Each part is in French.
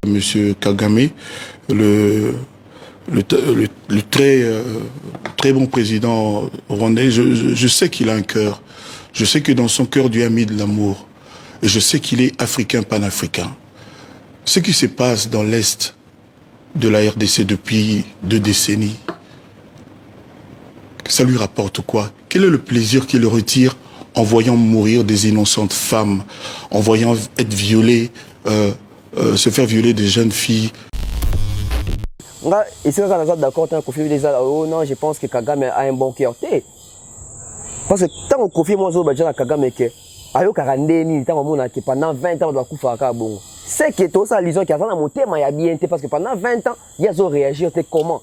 Monsieur Kagame, le très bon président rwandais, je sais qu'il a un cœur. Je sais que dans son cœur, Dieu a mis de l'amour. Et je sais qu'il est africain, panafricain. Ce qui se passe dans l'Est de la RDC depuis 2 décennies, ça lui rapporte quoi? Quel est le plaisir qu'il retire en voyant mourir des innocentes femmes, en voyant être violées, se faire violer des jeunes filles? Et c'est quand on est d'accord, non, je pense que Kagame a un bon cœur. Parce que tant qu'on confie moi à Kagame que ayo karandeni tant que pendant 20 ans on doit couper à bon. C'est que tout ça lisons qui a dans mon thème il y a bien parce que pendant 20 ans il a réagi comment.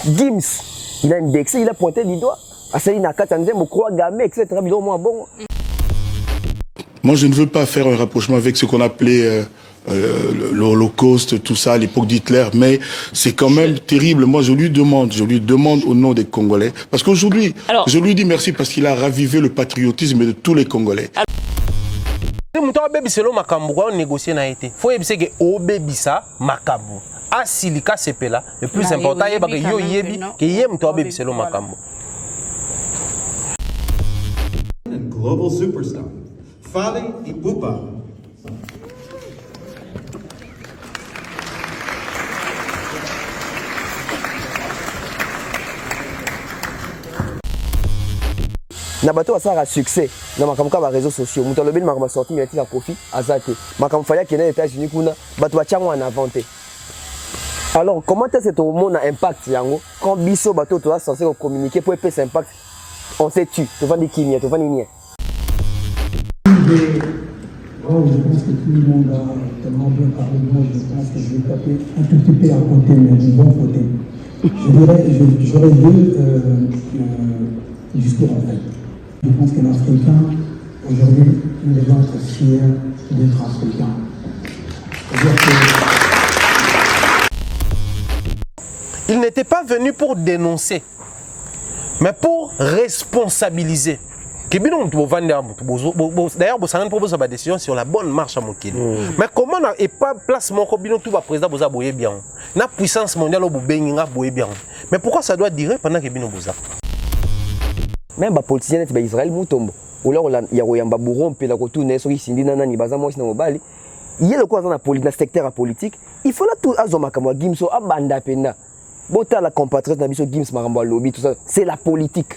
Gims il a indexé, il a pointé du doigt. Asali Nakata Nzé mo croit Gamé etc. Moi bon. Moi je ne veux pas faire un rapprochement avec ce qu'on appelait l'Holocauste, tout ça à l'époque d'Hitler, mais c'est quand même terrible. Moi, je lui demande au nom des Congolais, parce qu'aujourd'hui, je lui dis merci parce qu'il a ravivé le patriotisme de tous les Congolais. Le plus important, global superstar, Fally Ipupa. Nabato a un succès dans les réseaux sociaux. Nous avons sorti mais il profit à Zate. Makam fallait qu'il y ait les États-Unis kuna bato en inventé. Alors comment est-ce que tout le monde a impact yango quand biso bato toi censé communiquer pour épais impact on sait tu vas dire qui tu vas dire Oh, je pense que tout le monde a tellement bien parlé de moi, je pense que je vais taper un tout petit peu à côté, mais du bon côté. J'aurais deux discours en fait. Je pense qu'un Africain, aujourd'hui, nous devons être fiers d'être Africains. Il n'était pas venu pour dénoncer, mais pour responsabiliser. D'ailleurs, vous savez proposer ma décision sur la bonne marche à Mokili. Mais comment et pas place mon combino tout va président vous aboyer bien. La puissance mondiale au Benga boyer bien. Mais pourquoi ça doit durer pendant que bino boza? Même les politiciens de Israël mutombo. Ou là il y a un babouron puis la retourner sur ici nana ni baza moi na mobali. Il y a le quoi dans la politique, dans le secteur politique. Il faut là tout azoma comme Gimso abanda pena. Bota la compatriote na biso Gims maramba lobby tout ça, c'est la politique.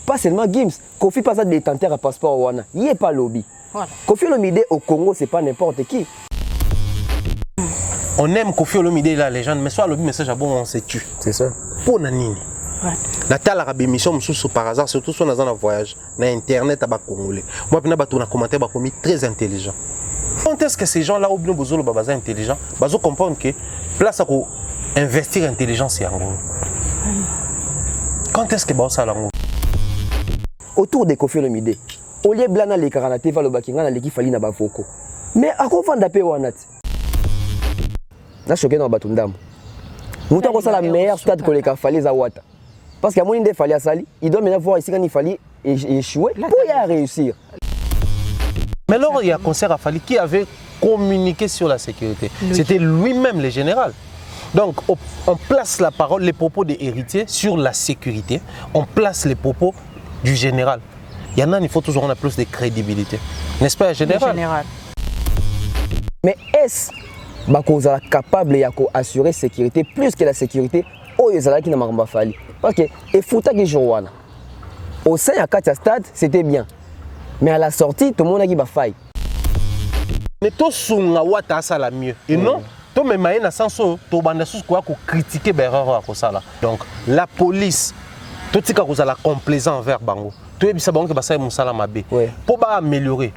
Pas seulement Gims, Kofi pas ça détenteur à passeport wana. Il est pas lobby. Voilà. Kofi Olomide au Congo, c'est pas n'importe qui. On aime Kofi Olomide la légende, mais soit lobby message à bon on se tue. C'est ça. Pour nanini. Natal arabe émission sous par hasard surtout sur dans un voyage, na internet à bas congolais. Moi pina bato na commentaire ba commis très intelligent. Quand est-ce que ces gens-là oublient bozolo babaza intelligent, bazo comprendre que place à investir intelligence en gros. Quand est-ce que ba ça là autour de Kofi Olomide, au lieu blana les karanaté va le bakinga na l'équipe fali na bafoko. Mais à quoi fanda pe wanat? Na choqué dans batundam. Nous avons ça la meilleure stade que les fali za wata. Parce qu'à mon inde fali à sali, il doit maintenant voir ici quand il fallait échouer pour y réussir. Mais lors il y a un concert à Fali qui avait communiqué sur la sécurité. C'était lui-même le général. Donc on place la parole, les propos des héritiers sur la sécurité. On place les propos du général. Il y en a, il faut toujours en plus de crédibilité. N'est-ce pas, général? Mais est-ce qu'on est capable d'assurer la sécurité plus que la sécurité au Yézala qui n'a pas fallu? Parce que, et Fouta qui joue au sein de 4 stades, c'était bien. Mais à la sortie, tout le monde a dit qu'il faille. Mais tout ce qu'on ça la mieux. Et non, tout le monde a sens tout critiquer l'erreur à ça. Donc, la police, tout ce qui a la complaisance envers Bango, tout ce qui a ça pour améliorer.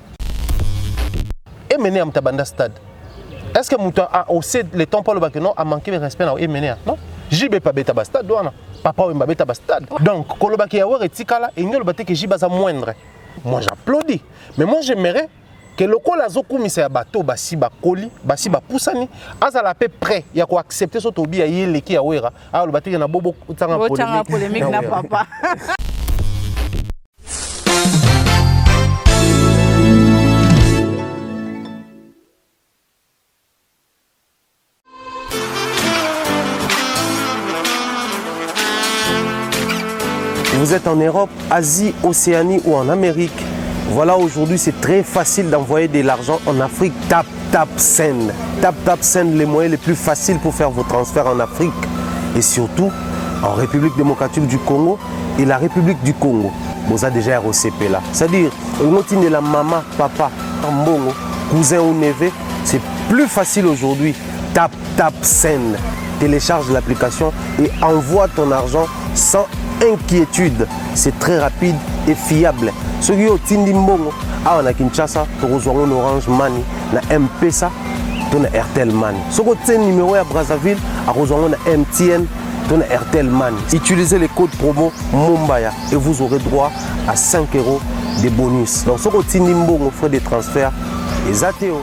Et mener à Mtabanda stade. Est-ce que Mouta a aussi le temps pour le bac non a manqué de respect à mener? Non, j'y pas bêta stade douana. Papa ou bêta stade. Donc, quand le bac est à Tikala et nous le bac que j'y basa moindre. Moi j'applaudis. Mais moi j'aimerais que le col azoku mise bateau basi bakoli basi bapusani azala peu près ya ko accepter so tobi ya yele ki ya wera a le bateau na bobo tanga polémique na papa. vous êtes en Europe, Asie, Océanie ou en Amérique, voilà, aujourd'hui c'est très facile d'envoyer de l'argent en Afrique. Tap Send. Tap Send, les moyens les plus faciles pour faire vos transferts en Afrique. Et surtout en République démocratique du Congo et la République du Congo. Vous avez déjà ROCP là. C'est-à-dire, de la maman, papa, tambongo, cousin ou neveu, c'est plus facile aujourd'hui. Tap Send. Télécharge l'application et envoie ton argent sans inquiétude. C'est très rapide et fiable. Ceux qui ont Tindi Mbongo, on a Kinshasa, on a Orange Money, on a M-Pesa, on a Airtel Money. Ceux qui ont numéro à Brazzaville, on a MTN, on a Airtel Money. Utilisez les codes promo Mumbaya et vous aurez droit à 5 € de bonus. Donc ceux qui ont Tindi Mbongo, frais de transfert, les ATO.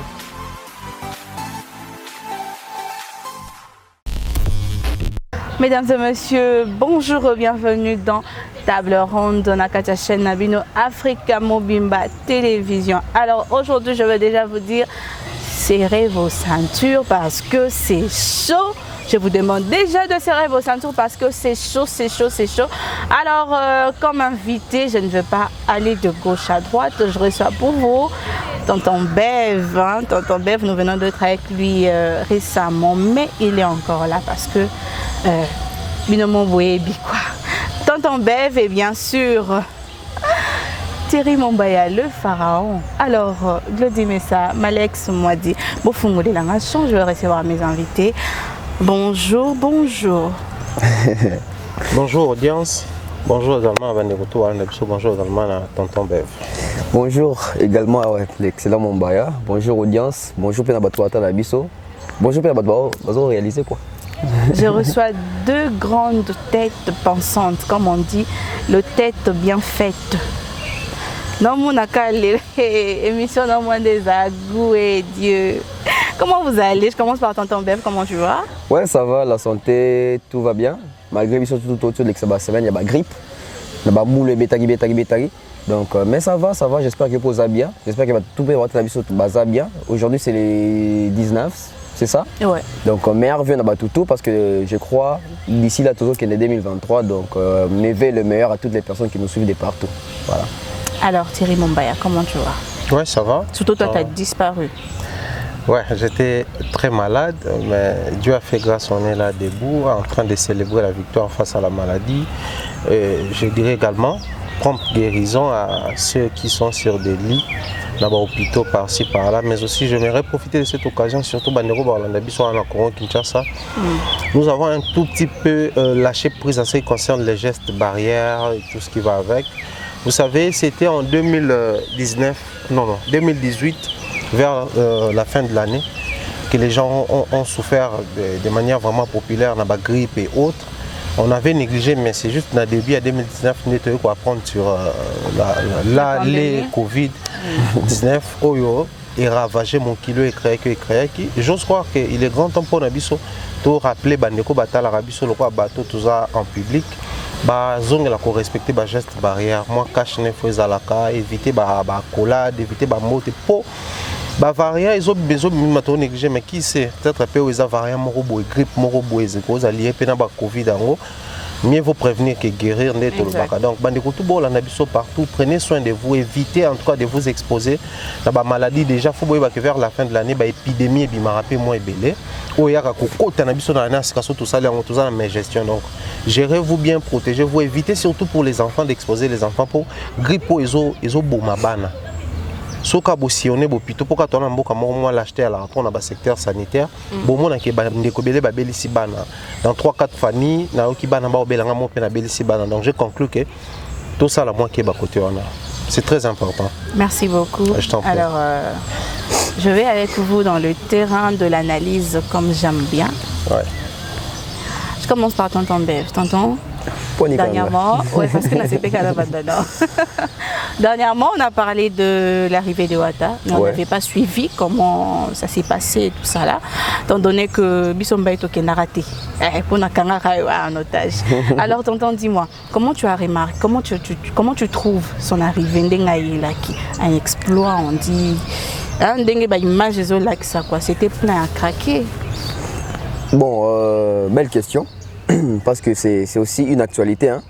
Mesdames et messieurs, bonjour et bienvenue dans Table Ronde de la chaîne Nabino Africa Mobimba Télévision. Alors aujourd'hui, je veux déjà vous dire, serrez vos ceintures parce que c'est chaud. Je vous demande déjà de serrer vos ceintures parce que c'est chaud, c'est chaud, c'est chaud. Alors, comme invité, je ne veux pas aller de gauche à droite. Je reçois pour vous Tonton Bev. Hein. Tonton Bev, nous venons d'être avec lui récemment, mais il est encore là parce que Binomo Boebi quoi. Tonton Bev et bien sûr Thierry Mombaya, le pharaon. Alors, Glody Messa, Malex Mwadi, Bofungo de la Nation, je vais recevoir mes invités. Bonjour, bonjour. Bonjour audience. Bonjour également à Vandegoto, bonjour également à Tonton Bev. Bonjour également à l'excellent Mombaya. Bonjour audience. Bonjour Pena Batouata Nabiso. Bonjour Pena Batouata, vous réalisé quoi? Je reçois deux grandes têtes pensantes, comme on dit, le tête bien faite. Non, mon émission non moins des agous et Dieu. Comment vous allez? Je commence par Tonton Bev, comment tu vas? Ouais, ça va, la santé, tout va bien. Malgré surtout tout autour de la semaine, il y a la grippe, il y a la moule, bétari. Donc, mais ça va, j'espère que vous allez bien. J'espère que tout le monde va bien. Aujourd'hui, c'est les 19, c'est ça? Ouais. Donc, meilleur vœu à tout parce que je crois, d'ici là, toujours qu'il est 2023. Donc, mes vœux le meilleur à toutes les personnes qui nous suivent de partout. Voilà. Alors, Thierry Mombaya, comment tu vas? Ouais, ça va. Surtout toi, tu as disparu. Ouais, j'étais très malade, mais Dieu a fait grâce, on est là debout, en train de célébrer la victoire face à la maladie. Je dirais également, prompte guérison à ceux qui sont sur des lits, dans les hôpitaux par-ci, par-là, mais aussi j'aimerais profiter de cette occasion, surtout Bandero Barlandabi, soit en Congo Kinshasa. Nous avons un tout petit peu lâché prise en ce qui concerne les gestes barrières et tout ce qui va avec. Vous savez, c'était en 2018, vers la fin de l'année, que les gens ont souffert de manière vraiment populaire dans la grippe et autres. On avait négligé, mais c'est juste dans le début à 2019, nous devons apprendre sur les Covid-19 et ravager mon kilo et créer. J'ose croire qu'il est grand temps pour Nabiso de rappeler Bandeko Batala Rabiso, le roi bateau, tout ça en public. Zong la ko respecter ba geste barrière moi cache ne faut zalaka éviter ba collade éviter ba mote po ba variant ils ont besoin de négliger mais qui sait peut-être peu ils ont variant moko boy grippe moko boy cause allié pena ba covid ango mieux vaut prévenir que guérir net le baka donc bandeko tout bon la nabiso partout prenez soin de vous évitez en tout cas de vous exposer dans ba maladie déjà faut boy que vers la fin de l'année ba épidémie et bimarape moins belé oyaka ko kota nabiso na nasikaso tout ça la mes gestion donc gérez-vous bien, protégez-vous, évitez surtout pour les enfants d'exposer les enfants pour grippe et bomabana. Soka bosionné bopito pour quand on a mboka moi l'acheter à la on a secteur sanitaire bomona ke ba ndekobele ba belisi bana dans 3-4 familles na oki bana ba obelanga mo pe na belisi bana donc je conclus que tout ça la moi qui est bas côté on a c'est très important. Merci beaucoup. Je t'en prie. Alors je vais avec vous dans le terrain de l'analyse comme j'aime bien. Ouais. Je commence par Tonton Bev. Tonton, dernièrement, ouais, parce que dernièrement, on a parlé de l'arrivée de Ouattara, mais on n'avait pas suivi comment ça s'est passé, tout ça là, étant donné que Bissomba est au raté, pour un otage. Alors, Tonton, dis-moi, comment tu as remarqué, comment tu trouves son arrivée, un exploit, on dit, c'était plein à craquer. Bon, belle question, parce que c'est aussi une actualité. Hein.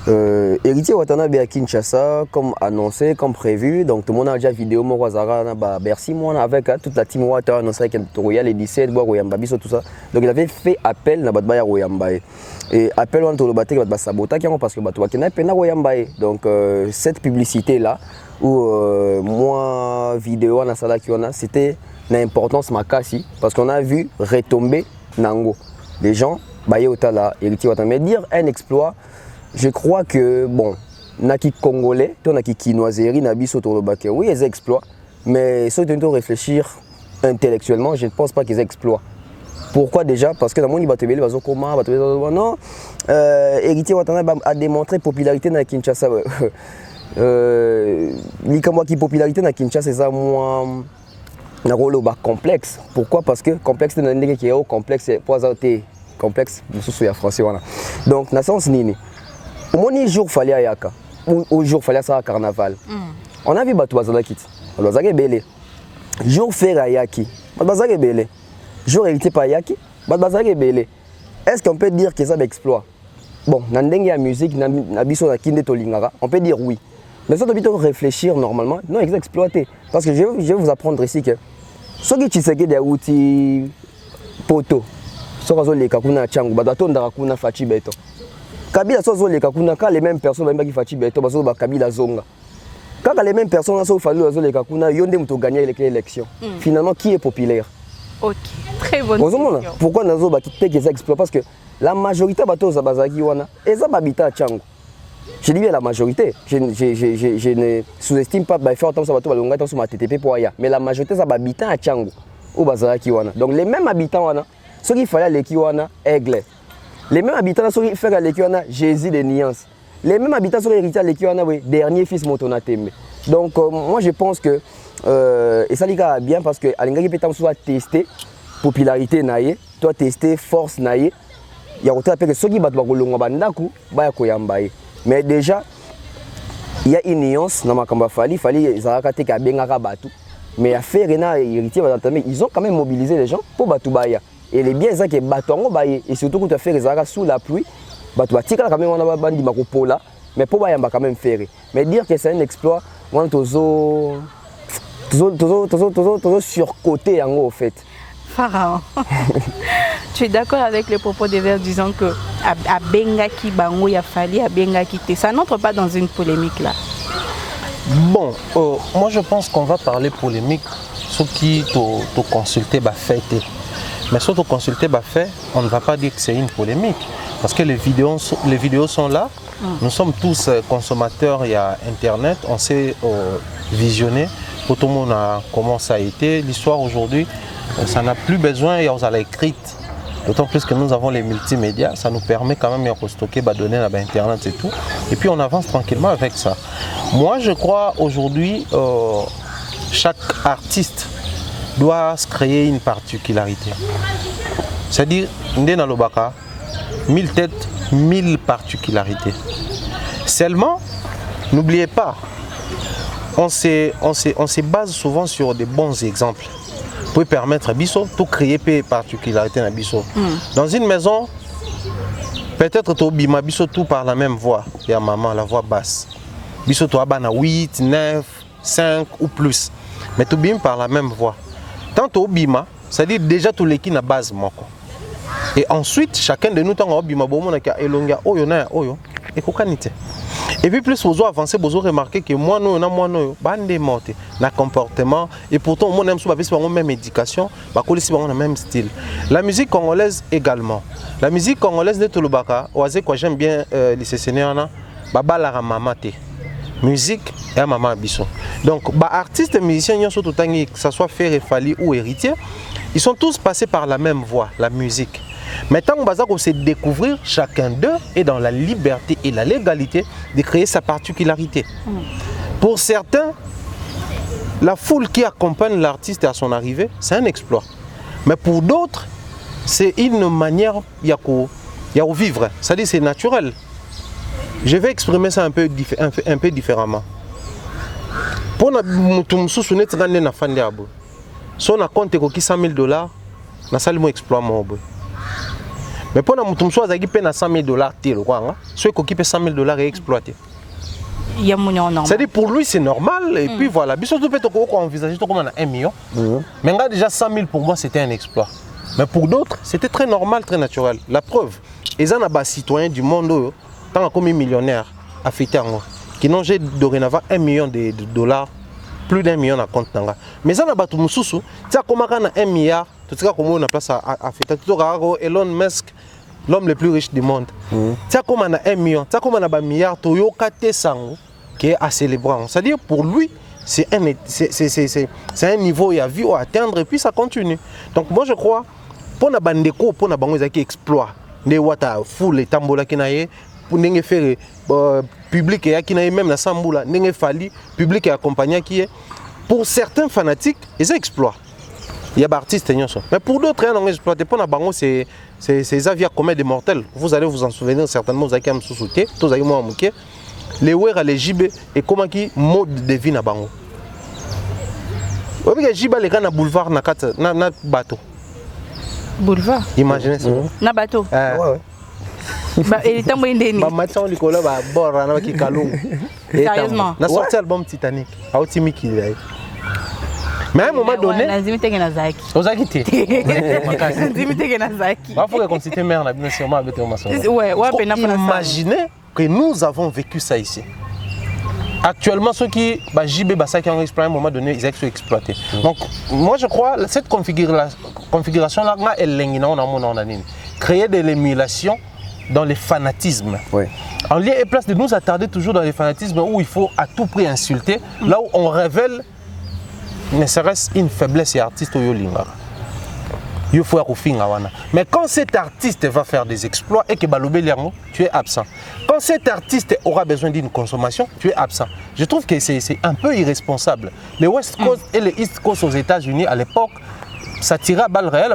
Héritier Watana à Kinshasa, comme annoncé, comme prévu. Donc tout le monde a déjà vidéo, moi, Bercy, moi, avec toute la team Watana, annoncé avec Royal et 17, Royambabiso, tout ça. Donc il avait fait appel à Batbaya Royambaye. Et appel à Tolobaté, à Sabota, parce que Batouakena est Royambaye. Donc cette publicité-là, où moi, vidéo, à Nasala Kiona, c'était l'importance Makasi, parce qu'on a vu retomber Nango. Les gens, Baye Otala, Héritier Watana. Mais dire un exploit, je crois que, bon, naki congolais, naki kinoiserie, nabi sotorobaké, oui, ils exploitent, mais si on doit réfléchir intellectuellement, je ne pense pas qu'ils exploitent. Pourquoi déjà? Parce que dans le monde, il va se non, Héritier Watana a démontré popularité dans Kinshasa. L'Ikamwa qui popularité dans Kinshasa, c'est ça, moi, un rôle complexe. Pourquoi? Parce que complexe, c'est un qui est complexe, pour complexe, je français. Donc, dans le sens, nini. Au jour fallait ayaka, au jour fallait ça carnaval. On a vu Batouazana Kit, Batouazana Belé. Jour faire ayaki, Batouazana Belé. Jour hérité par ayaki, Batouazana Belé. Est-ce qu'on peut dire que ça exploit? Bon, dans la musique, on peut dire oui. Mais ça doit réfléchir normalement, non, ils exploité. Parce que je vais vous apprendre ici que ce qui est des outils poto, ce qui est kakuna changu, badaton darakuna fachi beto. Kabila sozo les kakuna quand les mêmes personnes qui fachi beto bazo ba Kabila zonga. Quand les mêmes personnes sont fallu les kakuna yonde muto gagner l'élection. Finalement qui est populaire? OK, très bonne question. Pourquoi nazo ba kité que ça exploite parce que la majorité bato za bazaki wana eza babita changu. Je dis bien la majorité. Je ne sous-estime pas faire autant ça bato balonga tant sur ma TTP pour aya, mais la majorité ça babita à changu ou bazaki wana. Donc les mêmes habitants wana, ceux qui fallait les kiwana aigle. Les mêmes habitants sont fait à l'Ekiwana Jésus de Niance. Les mêmes habitants sont hérités à l'Ekiwana, oui, dernier fils Motonatembe. Donc moi je pense que et ça liga bien parce que Alingaki peut soit tester popularité naie, toi tester force naie. Il y a autant que ceux qui battent bakolonga bandaku baya koyambaye. Mais déjà il y a une nuance dans ma kamba fali zaka te ka bengaka batu. Mais affaire na héritier ils ont quand même mobilisé les gens pour batubaya. Et les biens qui batongo baye et surtout quand tu fais les arrêts sous la pluie, bah tu vas tirer quand même on a bandi makopola, mais pour bayamba quand même faire. Mais dire que c'est un exploit, on toujours surcoté en fait. Pharaon. Tu es d'accord avec les propos des Verts disant que à Bengaki Bango ya fali à Bengaki te, ça n'entre pas dans une polémique là. Bon, moi je pense qu'on va parler polémique, ceux qui te consulter bah fêter. Mais surtout consulter fait, on ne va pas dire que c'est une polémique parce que les vidéos sont là. Nous sommes tous consommateurs, il y a internet, on sait visionner pour tout le monde comment ça a été. L'histoire aujourd'hui, ça n'a plus besoin, il y a écrite. D'autant plus que nous avons les multimédias, ça nous permet quand même de stocker, de donner à internet et tout. Et puis on avance tranquillement avec ça. Moi je crois aujourd'hui, chaque artiste doit se créer une particularité. C'est-à-dire, Ndena Lobaka, 1000 têtes, 1000 particularités. Seulement, n'oubliez pas, on se base souvent sur des bons exemples pour permettre à Bisso de créer des particularités dans Bisso. Dans une maison, peut-être tu as Bisso tout par la même voix, il y a maman, la voix basse. Bisso tu as 8, 9, 5 ou plus, mais tu as par la même voix. Tant au bima, c'est-à-dire déjà tous les qui na base moko. Et ensuite chacun de nous tant au bima bon on a elonga oyo na oyo et kokanité. Et puis plus vous avancer vous remarquer que moi nous bande monté na comportement et pourtant on aime souvent la même éducation, ba kolisi ba on même style. La musique congolaise également. La musique congolaise de Tolobaka, oazé quoi j'aime bien les sénéana baba la mamate. Musique et maman Bisson. Donc, artistes et musiciens, que ce soit Ferré, Fali ou Héritier, ils sont tous passés par la même voie, la musique. Maintenant, on va se découvrir, chacun d'eux est dans la liberté et la légalité de créer sa particularité. Pour certains, la foule qui accompagne l'artiste à son arrivée, c'est un exploit. Mais pour d'autres, c'est une manière de vivre. C'est-à-dire c'est naturel. Je vais exprimer ça un peu différemment. Pour nous soutenir na fande abo. Si on a compté $100 000, na sali mo exploit mo. Mais pour la mouton soit qui paye 100 000 $, ceux qui paient 100 000 $ est exploité. Il y a mon normal. C'est-à-dire pour lui c'est normal et puis voilà. Puis surtout peut-être qu'on envisager comme on a 1 million. Mais déjà 100 000 pour moi c'était un exploit. Mais pour d'autres c'était très normal, très naturel. La preuve, ils ont des citoyens du monde tant comme millionnaires affectés qui n'ont dorénavant 1 million de $, plus d'1 million à compte. Mais ça n'a pas tout le monde. Tu sais comment on a 1 milliard, tu sais comment on a place à affecter. Tu sais Elon Musk, l'homme le plus riche du monde. Tu sais comment on a 1 million, tu sais comment on a 1 milliard, Toyota T100 qui est à célébrer. C'est-à-dire pour lui, c'est un niveau il a vu à atteindre et puis ça continue. Donc moi je crois, pour na bandeko, pour na bango qui exploit, les wata full les tambola qui naie, pour n'engue faire public et qui naie même la samboula, n'engue fali public et accompagné qui est. Pour certains fanatiques, ils exploitent. Il y a des artistes mais pour d'autres, ils n'ont exploité. Pour na bango, c'est avions commun des mortels. Vous allez vous en souvenir certainement. Vous avez quand même sous-souté, tous avez moi mouké. Les ouers les JB et comment qui mode de vie na bango. Vous voyez JB les gars na boulevard na bateau. Boulevard. Imaginez ça. Na bateau. Ouais. Et il tambour indéni. Maman Nicolas va bord na qui kalou. Sérieusement. Na sorti album Titanic. A otimi qui est. Mais à un moment donné, Nazimite Genazaki. Ozakité. Nazimite Genazaki. Il faut que considérer mère na bien sûrement avec ma soeur. Ouais, imaginez que nous avons vécu ça ici. Actuellement, ceux qui JB qui ont exploité à un moment donné, ils sont exploités. Donc, moi je crois que cette configuration-là, elle est créer de l'émulation dans les fanatismes. Ouais. En lieu et place de nous attarder toujours dans les fanatismes où il faut à tout prix insulter, là où on révèle ne serait-ce une faiblesse et artiste au Yolinga. Il faut mais quand cet artiste va faire des exploits et que tu es absent. Quand cet artiste aura besoin d'une consommation, tu es absent. Je trouve que c'est un peu irresponsable. Les West Coast et les East Coast aux États-Unis à l'époque, ça tirait à balles réelles,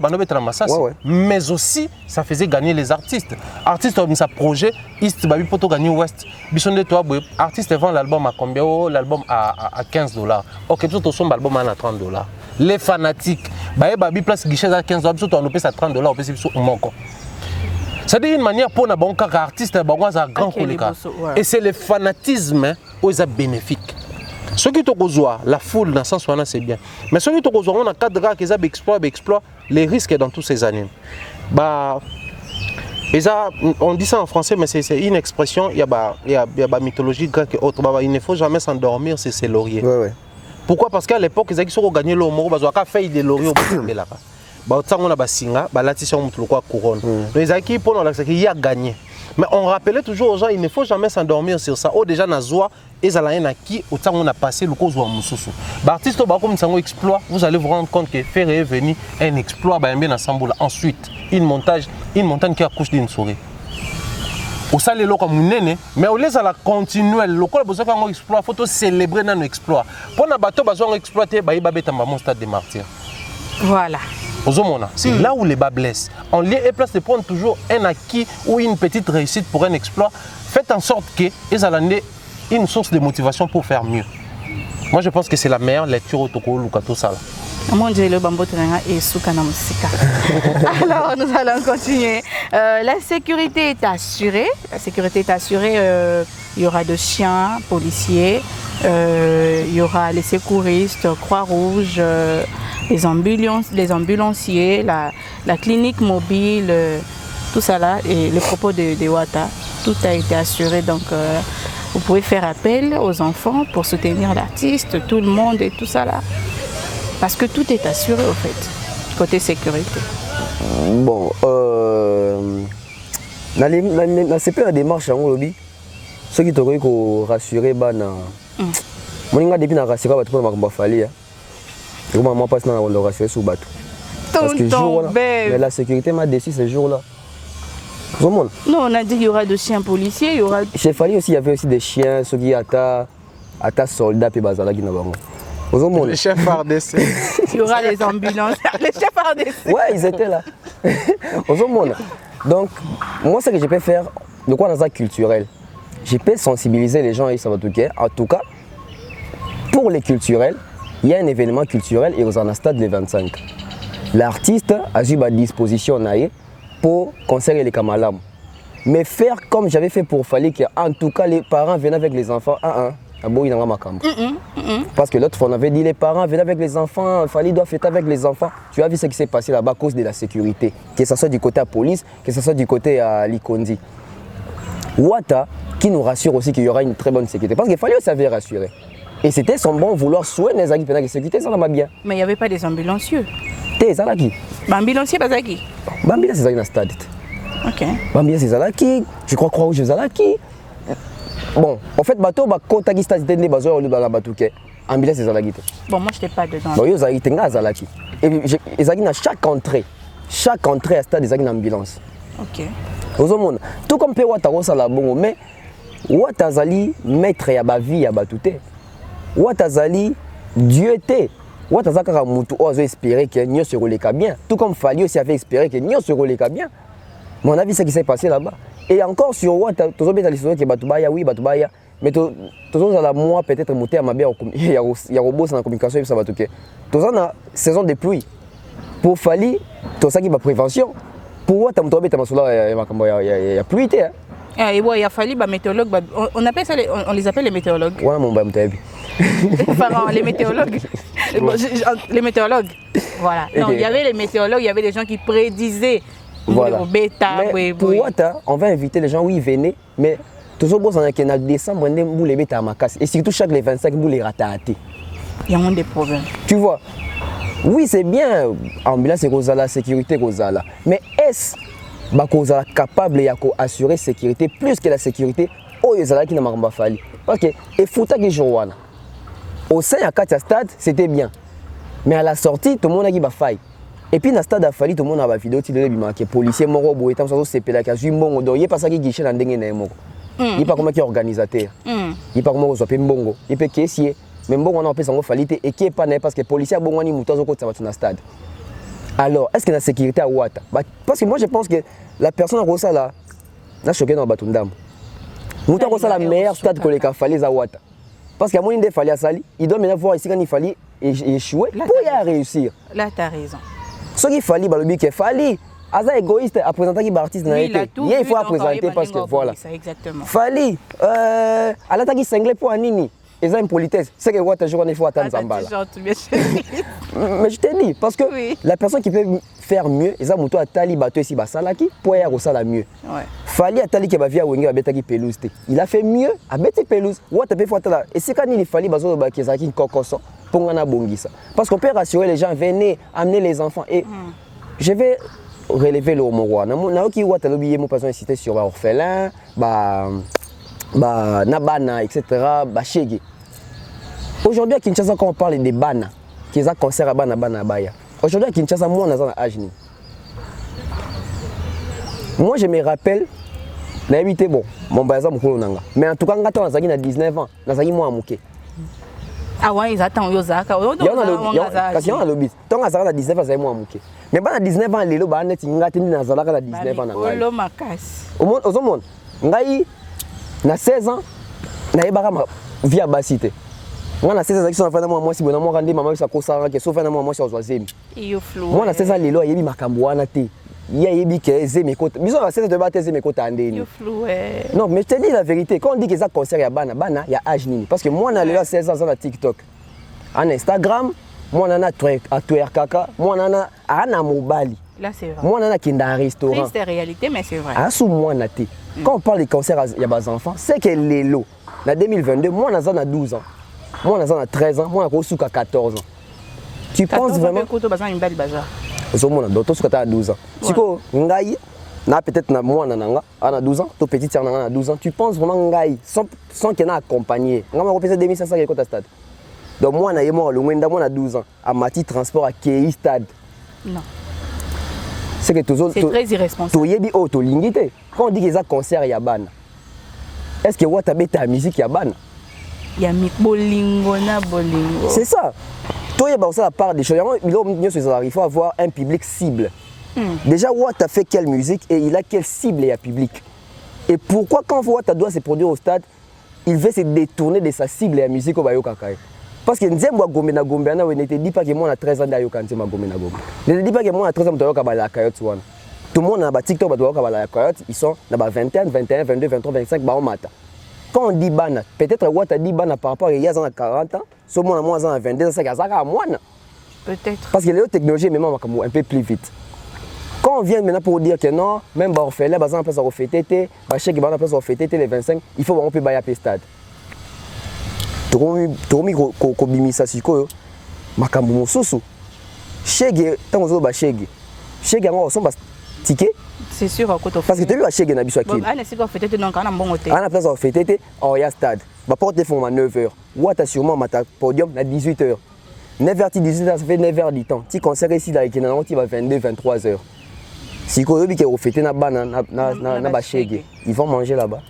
mais aussi ça faisait gagner les artistes. Artistes ont un projet, East Babi Poto gagner West. Artiste vend l'album à combien? L'album à 15 $. Ok, tout son album à 30 $. Les fanatiques, Babi place guichet à 15 $, on a payé ça 30 $, on paye ça au c'est une manière pour les artistes à grand et c'est le fanatisme où ils sont bénéfiques. Ceux qui ont la foule dans le sens où c'est bien. Mais ceux qui ont un cadre qui exploit les risques dans toutes ces années. On dit ça en français, mais c'est une expression, il y a la mythologie grecque et autre. Il ne faut jamais s'endormir sur ses lauriers. Ouais. Pourquoi? Parce qu'à l'époque, ils ont gagné le mot, ils ont fait des lauriers au bout de la on a singa, couronne. Les acquis pour il y a gagné. Mais on rappelait toujours aux gens, il ne faut jamais s'endormir sur ça. Déjà na zoa et zalayen qui autant on a passé le cause ou mususu. Artiste comme ça exploit, vous allez vous rendre compte que faire revenir un exploit bien ensemble. Ensuite, une montagne qui accouche d'une souris. Au salé lo comme nene, mais au laisse à la continuelle, le quoi besoin qu'on exploit, faut célébrer notre exploit. Pour na bateau besoin exploiter, ba iba beta mon stade de martyr. Voilà. C'est là où les bas blessent. En lieu et place de prendre toujours un acquis ou une petite réussite pour un exploit, faites en sorte que ils aient une source de motivation pour faire mieux. Moi je pense que c'est la meilleure lecture au Toko Lukato Sala. Mon Dieu, le bambou et Soukana Moussika. Alors nous allons continuer. La sécurité est assurée. La sécurité est assurée. Il y aura de chiens, policiers, il y aura les secouristes, Croix-Rouge. Les ambulanciers, la clinique mobile, tout ça là, et le propos de Wata, tout a été assuré. Donc, vous pouvez faire appel aux enfants pour soutenir l'artiste, tout le monde et tout ça là. Parce que tout est assuré au fait, côté sécurité. Bon, dans ces démarches, ceux qui t'ont rassuré, moi, depuis que rassuré, et moi, passe dans le rassurer sous bateau. Parce que jour-là, mais la sécurité m'a décidé ce jour-là. Non, on a dit qu'il y aura des chiens policiers, il y aura... Chez Fali aussi, il y avait aussi des chiens, ceux qui attaquent soldats et bazala qui n'avaient pas. Les chefs FARDC. Il y aura les ambulances, les chefs FARDC. Ouais, ils étaient là. Donc, moi, ce que je peux faire, de quoi dans ça culturel, je peux sensibiliser les gens à ça. En tout cas, pour les culturels, il y a un événement culturel et aux en stade le 25. L'artiste a eu à disposition pour conseiller les Kamalam. Mais faire comme j'avais fait pour Fali, en tout cas les parents venaient avec les enfants, parce que l'autre fois on avait dit les parents venaient avec les enfants, Fali doit fêter avec les enfants. Tu as vu ce qui s'est passé là-bas à cause de la sécurité, que ce soit du côté à la police, que ce soit du côté à Likondi. Ouattara qui nous rassure aussi qu'il y aura une très bonne sécurité, parce qu'il fallait aussi avait rassuré. Et c'était son bon vouloir souhaiter les amis de sécurité, ça va bien. Mais il n'y avait pas des ambulancieux. T'es Zalaki. Ambulancieux, pas Zaki. Bambila c'est dans le stade. Ok. Bambila c'est Zalaki, je crois que c'est Zalaki. Bon, en fait, bateau, quand tu as stade de bazo, on a bateau qui ambulance c'est Zalaki. Bon, moi je n'étais pas dedans. Bon, ils Zalaki, t'es Zalaki. Et ils ont chaque entrée à stade ils ont une ambulance. Ok. Tout comme Ouattara ça la bon, mais Ouattara zali maître ya ba vie ya batouté. Ouattara zali Dieu était. Ouattara zaka mutu ozo espérer que Nyo se relève bien. Tout comme Fali aussi avait espéré que Nyo se relève bien. Mon avis c'est ce qui s'est passé là-bas. Et encore sur Ouattara, tous les gens qui batubaya oui batubaya, mais tous les mois peut-être monter à ma bien il y a robot dans la communication ça va tout que. Tous la saison de pluie. Pour Fali, tout ça qui va prévention. Pour Ouattara mutu beta masula ya pluie té. Et bon, il a fallu météorologues, on appelle ça on les appelle les météorologues. Ouais, mon bain les météorologues. Les météorologues. Voilà. Non, il y avait les météorologues, il y avait des gens qui prédisaient. Voilà. Mais pour Ouattara, on va inviter les gens, oui, venez, mais toujours bon, en décembre, on les bêta à ma casse. Et surtout, chaque les 25, on les ratate. Il y a des problèmes. Tu vois, oui, c'est bien, ambulance et la sécurité, mais est-ce que capable d'assurer la sécurité plus que la sécurité au Yozala qui n'a pas fallu? Parce que, et Fouta qui joue, au sein de Katia Stade, c'était bien. Mais à la sortie, tout le monde a dit faille. Et puis dans le stade a fallu tout le monde a une vidéo qui est marqué policier moro boy tam so c'est pela ka mbongo do pas ça qui guichet na ndenge na moko. Il pas comment qui organisateur. Il pas comment zo pe mbongo. Il peut caissier. Mais mbongo on a pesa ngo falité et qui est pas parce que policier bongo ni muto zo ko tsaba na stade. Alors, est-ce que la sécurité à Ouattara? Parce que moi je pense que la personne a ça là n'a choqué dans Batundam. Muto ko ça la meilleure stade que les ka fallait à Ouattara. Parce qu'il y a moins de fallait à Sali, il doit maintenant voir ici quand il fallait échouer pour y réussir. Là tu as raison. Ce qu'il fallait, il fallait, Aza égoïste à présenter qui artiste n'a été. Il faut présenter parce que voilà. Exactement. Fallait, à l'attaque cinglé pour Anini. Ils ont une politesse. C'est que Ouattara joue il faut attendre Zambala. Mais je te dis parce que la personne qui peut faire mieux, ils ont monté à Tali bateau ici basalaki pour y avoir ça la mieux. Fallait à Tali qui va via Wenge à Betaki pelouse. Il a fait mieux à Betaki pelouse. Ouattara peut faire là. Et c'est quand il fallait bazo bakezaki kokoso. Parce qu'on peut rassurer les gens, venez amener les enfants. Et je vais relever le mot. Naoki Ouattara oublié mon patron cité sur orphelin, nabana, etc. Shege. Aujourd'hui à Kinshasa quand on parle des bana, qui ont concert à bana baya. Aujourd'hui à Kinshasa moi on a un âge. Moi je me rappelle, n'habité bon, mon bazar mukolo nanga. Mais en tout cas quand on a 19 ans, nazaki moi amuke. Ah ouais, ils attendent Yozaka. Parce qu'il y a le but. Tant que ça a 19 ans, c'est moi qui. Mais à 19 ans, les lots, ils ont 19 ans. Au monde, na 16 ans, na yebaka via basité. Moi na 16 ans, qui sont en fin de mois, moi si bon, moi rendre maman ça kosa que sauf fin de mois, moi sur zoazemi. Moi na 16 ans, les lots, yebi makambo wana te. Il y a des qui zé mes côtes. Bisous à 16 ans de battre zé mes côtes andeni. Non, mais je te dis la vérité. Quand on dit que ça concert ya bana, il y a âge nini. Parce que moi, on a 16 ans sur TikTok, en Instagram, moi, on a à Twitter Kaka, moi, on a à Mobali. Là, c'est vrai. Moi, on a qui dans un restaurant. C'est réalité, mais c'est vrai. À sous moi, on a été. Quand on parle de concert, il y a des enfants, c'est que les lots. En 2022, moi, on a 12 ans. Moi, on a 13 ans. Moi, on a 14 ans. Tu penses vraiment. Une belle bazar. Zomona d'autres que tu as 12 ans. Siko ngai na peut-être na moi nanga a 12 ans, to petite sœur nanga a 12 ans. Tu penses vraiment ngai sans qu'il n'a accompagné. Ngama ko pesa 2500 ke kota stade. Donc moi na yemo le ngenda moi na 12 ans à Mati transport à Kei stade. Non. C'est que toujours c'est très irresponsable. To yebi o to lingité. Quand on dit que ça concert ya bana. Est-ce que Ouattara beta musique ya bana? Ya mi bolingo na bolingo. C'est ça. Toi, il y a la part des choses. Il faut avoir un public cible. Déjà, Ouattara fait quelle musique et il a quelle cible et un public. Et pourquoi quand Ouattara doit se produire au stade, il veut se détourner de sa cible et la musique au Bayo Kakai? Parce que Nzembo Gomena Gombena ne te dit pas que moi on a 13 ans d'ailleurs quand Nzembo Gomena Gombe. Ne te dit pas que moi on a 13 ans d'ailleurs quand Bala Kayot Wana. Tout le monde a TikTok, ils sont dans 21, 21, 22, 23, 25, quand on dit bana, peut-être Wata dit bana par rapport à il y a 40 ans, ce monde a moins en 22, ça a moins. Peut-être. Parce que les technologies même un peu plus vite. Quand on vient maintenant pour dire que non, même on fait là, on peut faire TT, on fait TT les 25, il faut qu'on peut bailler à stade. Tomi ko bimisa sikoyo makambo mosusu. Chege tant on ba chege. Chege ngo somba ticket. C'est sûr à côté. Parce que tu as vu chege na biso akili. Ana siko fait TT donc ana bon hôtel. Ana place on fait TT, oh ya stade. Ba porte font à 9h. Ou ta sûrement mata podium à 18h. 9h 18h ça fait 9h du temps. Ti concert ici là qui na on va 22 23h. Si ko yobi ke o fêter na bana na ba chege. Ils vont manger là-bas.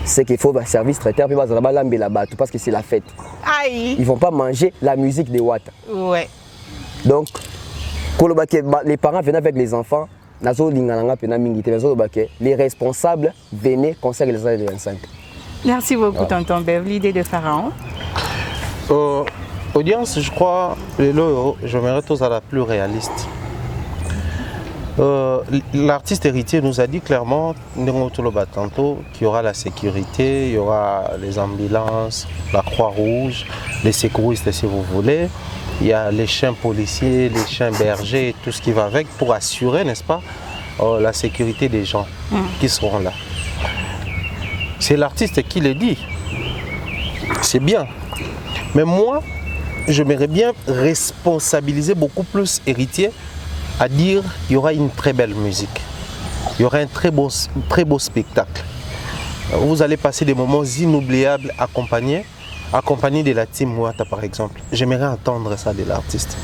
C'est qu'il faut un service traiteur puis là-bas parce que c'est la fête. Aïe. Ils vont pas manger la musique des Wata. Ouais. Donc les parents venaient avec les enfants, les responsables venaient conseiller les années 25. Merci beaucoup, tonton Bev. L'idée de Pharaon. Audience, je crois, j'aimerais tous à la plus réaliste. L'artiste héritier nous a dit clairement qu'il y aura la sécurité, il y aura les ambulances, la Croix-Rouge, les secouristes si vous voulez. Il y a les chiens policiers, les chiens bergers, tout ce qui va avec pour assurer, n'est-ce pas, la sécurité des gens qui seront là. C'est l'artiste qui le dit. C'est bien. Mais moi, j'aimerais bien responsabiliser beaucoup plus héritier à dire qu'il y aura une très belle musique. Il y aura un très beau spectacle. Vous allez passer des moments inoubliables accompagnés de la team Wata par exemple. J'aimerais entendre ça de l'artiste.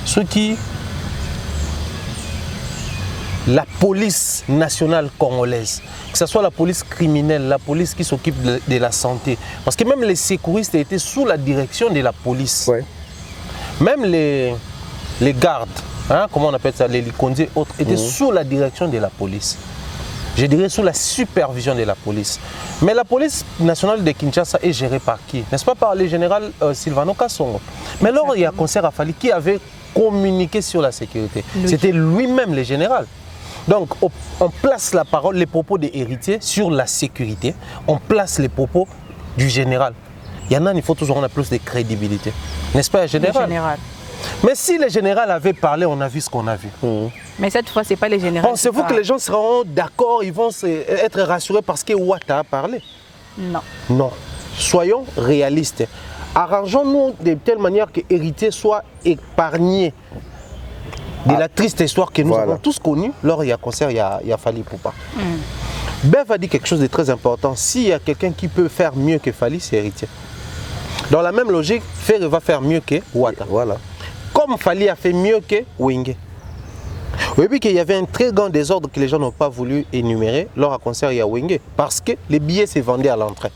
Ce qui, la police nationale congolaise, que ce soit la police criminelle, la police qui s'occupe de la santé, parce que même les secouristes étaient sous la direction de la police. Ouais. Même les gardes, hein, comment on appelle ça, les licondiers et autres, étaient sous la direction de la police. Je dirais sous la supervision de la police. Mais la police nationale de Kinshasa est gérée par qui? N'est-ce pas par le général Silvano Kassongo? Mais lors il y a un concert à Fali qui avait communiqué sur la sécurité. C'était lui-même le général. Donc on place la parole, les propos des héritiers sur la sécurité. On place les propos du général. Il y en a, il faut toujours avoir plus de crédibilité. N'est-ce pas, le général? Mais si les généraux avaient parlé, on a vu ce qu'on a vu. Mais cette fois, ce n'est pas les généraux. Pensez-vous que les gens seront d'accord, ils vont être rassurés parce que Wata a parlé? Non. Non. Soyons réalistes. Arrangeons-nous de telle manière que l'héritier soit épargné de la triste histoire que nous avons tous connue. Lors il y a concert, il y a Fali Poupa. Bev a dit quelque chose de très important. S'il y a quelqu'un qui peut faire mieux que Fali, c'est héritier. Dans la même logique, Ferre va faire mieux que Wata. Voilà. Comme Fali a fait mieux que Wenge. Vous voyez qu'il y avait un très grand désordre que les gens n'ont pas voulu énumérer lors du concert il y a Wenge. Parce que les billets se vendaient à l'entrée.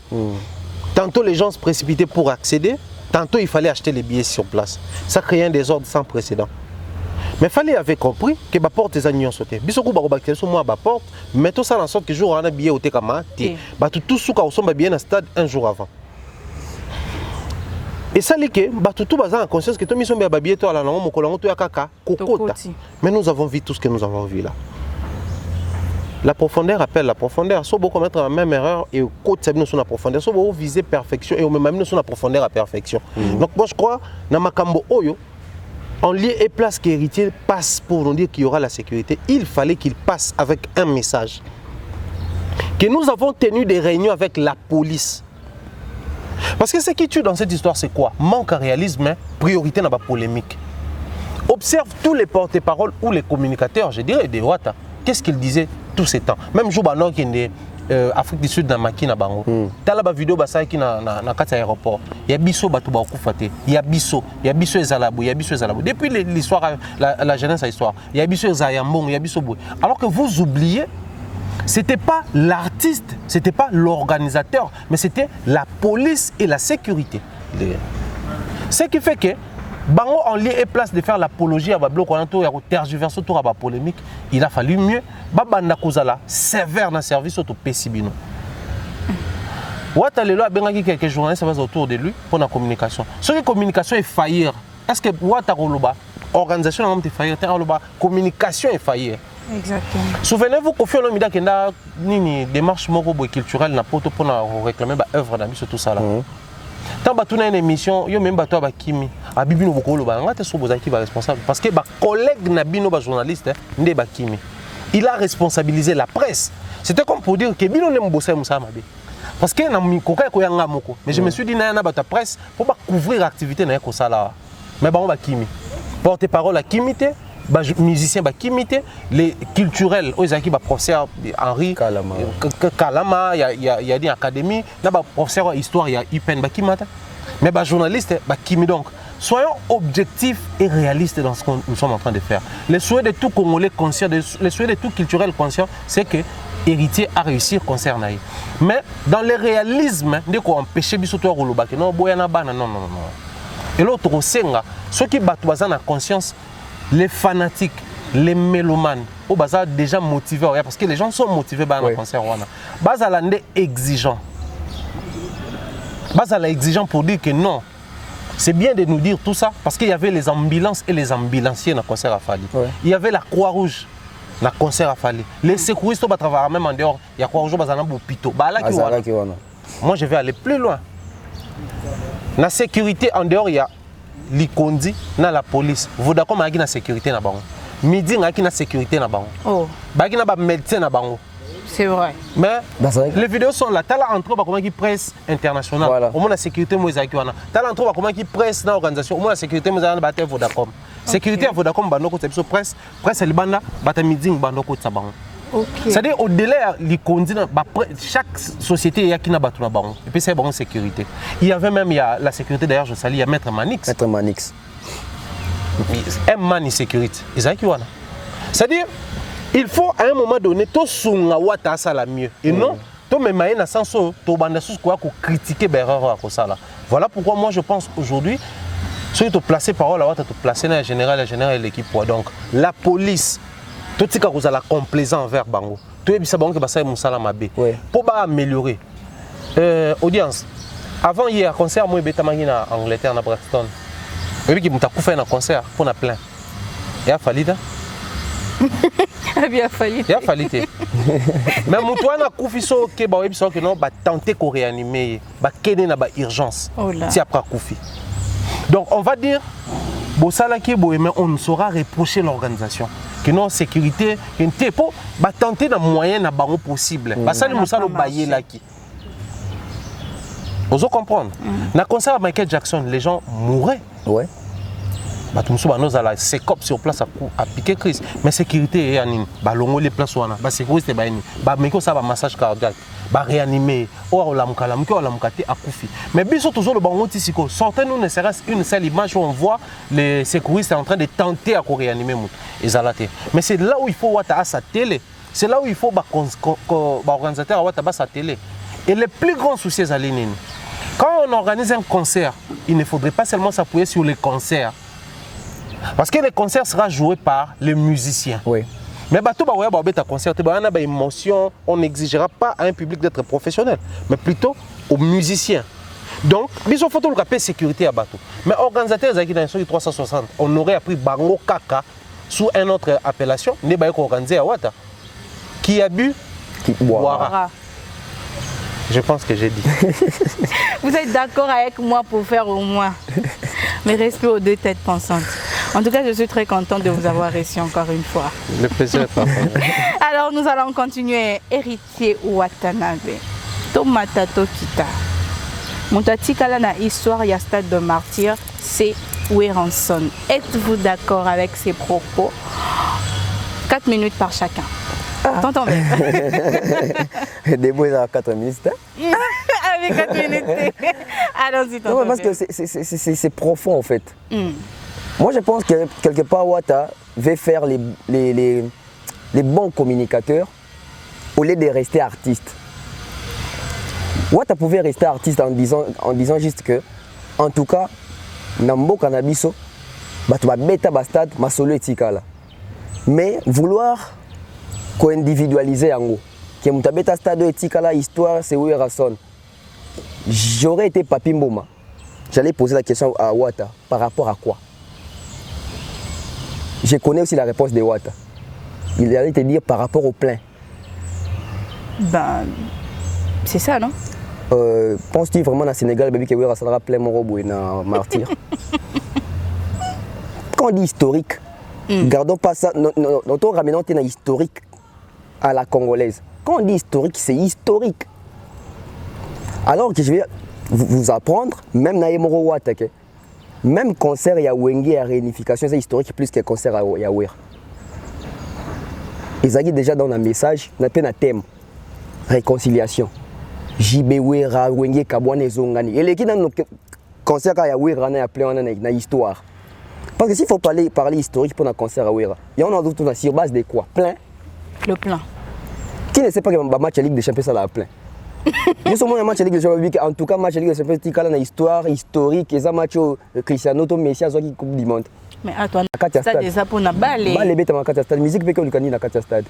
Tantôt les gens se précipitaient pour accéder, tantôt il fallait acheter les billets sur place. Ça créait un désordre sans précédent. Mais Fali avait compris que la porte des agneaux sauté. Bisoko barobakté sur moi la porte, mais tout ça en sorte que jour on a billet au Tekama, tout ce qu'on sommes bien à stade un jour avant. Et ça dit que tout bazar en conscience que tout mis son billet toi là non mon colon toi kaka kokota. Mais nous avons vu tout ce que nous avons vu là. La profondeur appelle la profondeur. Si vous commettre la même erreur et côté nous sur la profondeur, si vous visez perfection et au même nous sur la profondeur à perfection. Donc moi je crois dans makambo oyo en lieu et place qu'héritier passe pour nous dire qu'il y aura la sécurité, il fallait qu'il passe avec un message. Que nous avons tenu des réunions avec la police. Parce que ce qui tue dans cette histoire, c'est quoi? Manque de réalisme, hein? Priorité dans la polémique. Observe tous les porte-paroles ou les communicateurs, je dirais, des Wata. Qu'est-ce qu'ils disaient tous ces temps? Même Joubano qui est Afrique du Sud dans Makina Bango. T'as la vidéo qui est dans l'aéroport. Il y a Bisso Batouba Koufate. Il y a Bisso Ezalabou. Il y a Bisso Ezalabou. Depuis l'histoire, la jeunesse à l'histoire, il y a Bisso Ezayambong, il y a Bisso Boué. Alors que vous oubliez, c'était pas l'artiste, c'était pas l'organisateur, mais c'était la police et la sécurité. Ce qui fait que Bango en lieu et place de faire l'apologie à Bablo Kwananto et à tergiverser autour à la polémique, il a fallu mieux Babanda Kozala sévère dans le service auto Pessibino. Wata Lelo a bien quelques journalistes autour de lui pour la communication. Si la communication est faillir, est-ce que Wata Roloba organisation est faillie, la communication est faillie. Exactement. Souvenez-vous qu'au fur et à mesure qu'il y a une démarche culturelle pour réclamer l'œuvre d'Amis sur tout ça. Tant que tu as une émission, il y a même bateau Kimi. À Bibi Noboko, il est responsable. Parce que les collègues Nabino, journaliste, Kimi. Il a responsabilisé la presse. C'était comme pour dire que Bino n'aime bosser Moussa Mabé. Parce que mais je me suis dit que la presse pour couvrir l'activité de ça. Mais on va Kimi. Porte-parole à Kimité. Musiciens Kimité, les culturels, ils ont professeur Henri Kalama, il y a une académie, il y a professeur histoire, il y a Ipen Bakimata, mais les journalistes Kimi. Donc, soyons objectifs et réalistes dans ce que nous sommes en train de faire. Le souhait de tout Congolais conscient, le souhait de tout culturel conscient, c'est que héritier a réussi concerne. Mais dans le réalisme, dès qu'on empêche Bissoto Rouloba, non, non. Et l'autre, ceux qui battent la conscience, les fanatiques, les mélomanes, au bazar déjà motivés, parce que les gens sont motivés par le concert. Bazar exigeant. Bazar exigeant pour dire que non. C'est bien de nous dire tout ça, parce qu'il y avait les ambulances et les ambulanciers dans le concert à Fali. Il y avait la Croix-Rouge dans le concert à Fali. Les secouristes au travail même en dehors, il y a Croix-Rouge dans l'hôpital. Moi je vais aller plus loin. La sécurité en dehors, il y a l'Ikondi, la police. Vous d'accord avec la sécurité na bango. Midi avec la sécurité na bango. Oh. Bagi na ba médecin na bango. C'est vrai. Mais les vidéos sont là. T'as l'entrée comment qui presse internationale. Voilà. Au moins la sécurité moi ezaki wana. T'as l'entrée comment qui presse na organisation. Au moins la sécurité moi ezaki bater Vodacom. Sécurité à Vodacom bandoko c'est presse le banda bata midi bandoko sa bango. Okay. C'est-à-dire au-delà chaque société a qui n'a pas tout bango. Et puis c'est bon sécurité. Il y avait même la sécurité d'ailleurs je salue il y a Maître Manix. Maître Manix. Un man sécurité. C'est-à-dire il faut à un moment donné tout sunga wata ça la mieux et non tout même na sens to banda sous quoi critiquer berreur à ça là. Voilà pourquoi moi je pense aujourd'hui ceux qui placé parole à wata te placer dans le général et l'équipe. Donc la police tout ce qui a la complaisance envers Bango. Tout ce qui a Moussala Mabé. Pour améliorer. Audience. Avant hier, concert, moi, j'étais en Angleterre, à Braxton. Je suis fait un concert pour plein. Il a fallu. Il a fallu. Il a fallu. Mais moi, je suis tenter de réanimer. Il y a une urgence. Si après Koufi. Donc, on va dire, on ne saura reprocher l'organisation. Que non sécurité, qu'il faut tenter dans moyen na bango possible. Parce que nous allons bailler là qui. Vous comprenez? Dans le concert de Michael Jackson, les gens mouraient. Ouais. Nous allons se cop sur place à piquer crise. Mais sécurité est anime. Longo les places wana. Sécurité est anime. Mais ça va massage cardiaque. Réanimer. Mais bien sûr toujours le bango tisiko. Sortez-nous ne serait-ce une seule image où on voit les sécuristes en train de tenter à réanimer. Mais c'est là où il faut voir sa télé. C'est là où il faut organisateur avoir sa télé. Et le plus grand souci c'est l'île. Quand on organise un concert, il ne faudrait pas seulement s'appuyer sur les concerts. Parce que le concert sera joué par les musiciens. Oui. Mais on n'exigera pas à un public d'être professionnel, mais plutôt aux musiciens. Donc, il faut le rappeler sécurité à bateau. Mais organisateur de 360, on aurait appris Bango Kaka sous une autre appellation, organisé à Wata. Qui a bu, qui boira. Je pense que j'ai dit. Vous êtes d'accord avec moi pour faire au moins mes respects aux deux têtes pensantes. En tout cas, je suis très contente de vous avoir reçu encore une fois. Le plaisir est partagé. Alors, nous allons continuer. Héritier Watanabe. Tomata Tokita. Montatikala na histoire, il y a stade de martyr, c'est Weranson. Êtes-vous d'accord avec ces propos? 4 minutes par chacun. T'entends bien? Des mots à 4 minutes. Avec 4 minutes. Allons-y, t'entends bien. Parce que c'est profond en fait. Moi je pense que quelque part Wata veut faire les bons communicateurs au lieu de rester artiste. Wata pouvait rester artiste en disant juste que, en tout cas, Nambo Kanabiso, tu vas bêta bastade, ma solo etikala. Mais vouloir co-individualiser en gros, que mon bêta stade etikala, histoire, c'est où Rason. J'aurais été Papi Mboma. J'allais poser la question à Wata par rapport à quoi? Je connais aussi la réponse de Wata. Il allait te dire par rapport au plein. Ben, c'est ça, non? Penses-tu vraiment au Sénégal, baby, que Wera sera plein mon robot et martyr? Quand on dit historique, gardons pas ça. Nous ramenons un historique à la congolaise. Quand on dit historique, c'est historique. Alors que je vais vous apprendre, même na Yemoro Wata, même concert ya Wenge à réunification, c'est historique plus que concert à Wera. Ils sont déjà dans le message, on a un thème réconciliation. JB Wera, Wenge Kabwane Zongani. Et les qui dans le concert à Wera, on a appelé une histoire. Parce que s'il faut parler historique pour un concert à Wera, il y en a d'autres sur base de quoi? Plein. Le plein. Qui ne sait pas que le match de Ligue des Champions ça l'a plein? Nous sommes un match de Ligue des Champions, en tout cas, match de Ligue des Champions, c'est une histoire historique, et ça match Cristiano Messi à la Coupe du Monde. Mais à toi, ça déjà pour na balé. Balé bête à stade, musique peut que le cani na Katia stade.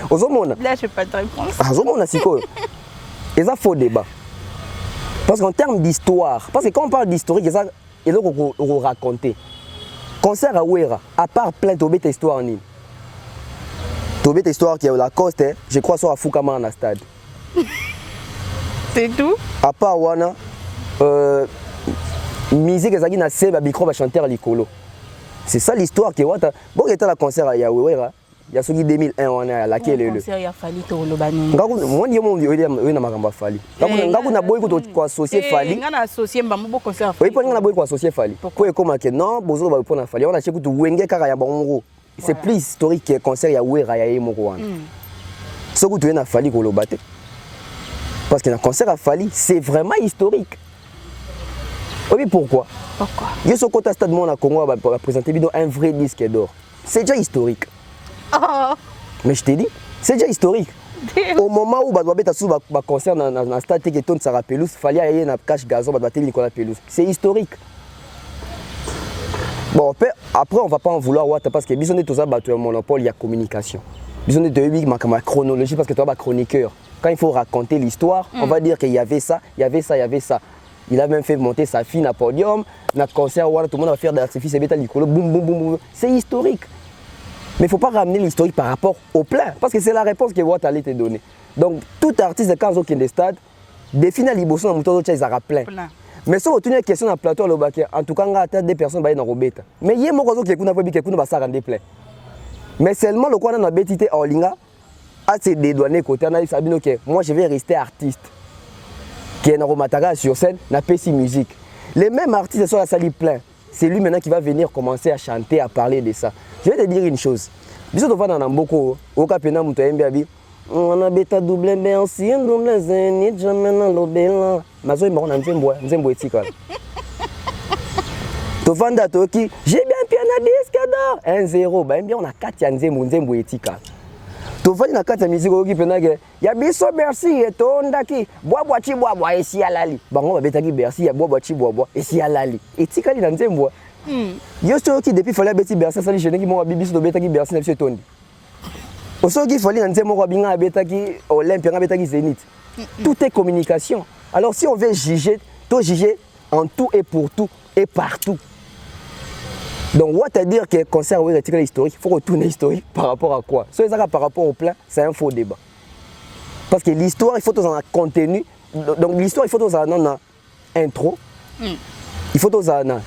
Aux hommes, là je n'ai pas de réponse. aux hommes, on a si quoi? Et ça faux débat. Parce qu'en termes d'histoire, parce que quand on parle d'historique, il y a on raconter. Concert à Wera, à part plein de bêtes histoire en ligne. Tobé histoire qui est la coste, je crois soit à Fukama dans stade. C'est tout? À part Wana, musique ezaki na seba micro va chanter à l'icolo. C'est ça l'histoire qui Wata. Bon il était à concert à Yawera, il y a celui 2001 on a la quelle le. Concert ya Fali to lobani. Ngaku moi ndi mo yo na makamba Fali. Ngaku na boy ko associer Fali. Ngana associer mbambo bo concert. Oui, pour ngana boy ko associer Fali. Pour comment que non, bozo ba pona Fali. On a cheku tu wenge kaka ya bango. C'est plus historique que concert ya Wera ya Yemoko wana. Ce que tu as fallu qu'on le batte. Parce que le concert a fallu, c'est vraiment historique. Oui, pourquoi? Pourquoi? Il y a ce côté stade mon à Congo va présenter un vrai disque d'or. C'est déjà historique. Oh. Mais je t'ai dit, c'est déjà historique. Au moment où on va sous un concert dans le stade qui tourne Sarah Pelouse, il fallait aller dans le cache gazon pour battre Nicolas Pelouse. C'est historique. Bon, après, on ne va pas en vouloir parce que besoin de tout ça, un monopole, il y a communication. Besoin de ma chronologie parce que tu as un chroniqueur. Quand il faut raconter l'histoire, on va dire qu'il y avait ça, il y avait ça, il y avait ça. Il a même fait monter sa fille à podium, dans le concert, tout le monde va faire des artifices et boum, boum, boum, boum. C'est historique. Mais il ne faut pas ramener l'historique par rapport au plein, parce que c'est la réponse que Watt allait te donner. Donc, tout artiste de 15 ans qui est dans stade, définit l'ibosson dans le mouton, il aura plein. Mais si on a une question dans le plateau, en tout cas, on a des personnes qui sont dans le robot. Mais il y a des gens qui ont des plein. Mais seulement le coin dans la bêtité en ligne, c'est dédouané côté. Moi, je vais rester artiste. Qui est dans le sur scène, n'a pas si musique. Les mêmes artistes sont à la salle plein. C'est lui maintenant qui va venir commencer à chanter, à parler de ça. Je vais te dire une chose. Bisous de voir dans beaucoup, au capena muto MBAB. On a bêta double merci, double zénith, jamais dans l'obéla. Mazo est mort dans Nzembo etika. Tovanda toki, j'ai bien piano disque d'or. 1-0, ben bien on a 4 Nzembo etika. Tovanda na 4 musique oki penage. Ya biso merci etondaki. Bois chi bois esi alali. Bango ba betaki merci ya bois chi bois esi alali. Etika li na Nzembo. Yo soki depuis fallait beti bercer ça li jeune qui mo bibiso to betaki bercer na biso tondi. Osoki il fallait dans Nzembo binga betaki Olympia nga betaki Zénith. Tout est communication. Alors si on veut juger, tout juger en tout et pour tout et partout. Donc, on va dire que le concert est historique, il faut retourner historique par rapport à quoi? Si c'est par rapport au plein, c'est un faux débat. Parce que l'histoire, il faut dans un contenu. Donc, l'histoire, il faut dans un intro, il faut dans un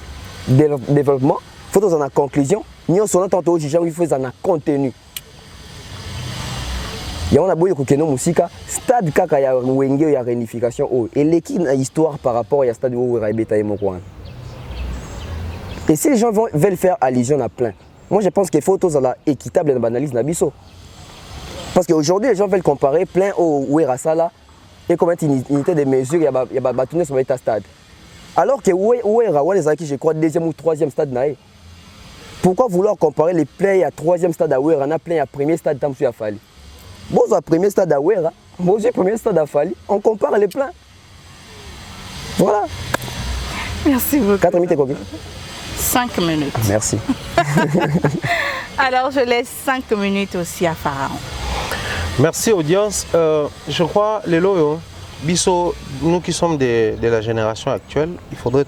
développement, il faut dans une conclusion. Nous sommes tantôt il faut dans un contenu. Il y a un musique, stade kaka ya wenge ya réunification et l'équipe a histoire par rapport à stade où Raibeta et Mokwan. Et si les gens veulent faire allusion à plein, moi je pense qu'il faut tous la équitable dans l'analyse d'Abisso. Parce qu'aujourd'hui les gens veulent comparer plein au Ouerasala et comme une unité de mesure, il y a bâtonné sur l'état stade. Alors que Ouera, les acquis, je crois, deuxième ou troisième stade naïe. Pourquoi vouloir comparer les pleins à troisième stade à Ouera, plein à premier stade dans le Fali? Bon, au premier stade à Ouera, bon, au premier stade à Fali, on compare les pleins. Voilà. Merci beaucoup. 4 minutes et combien? 5 minutes. Merci. Alors, je laisse 5 minutes aussi à Pharaon. Merci, audience. Je crois, les loyaux, Bisso, nous qui sommes de la génération actuelle, il faudrait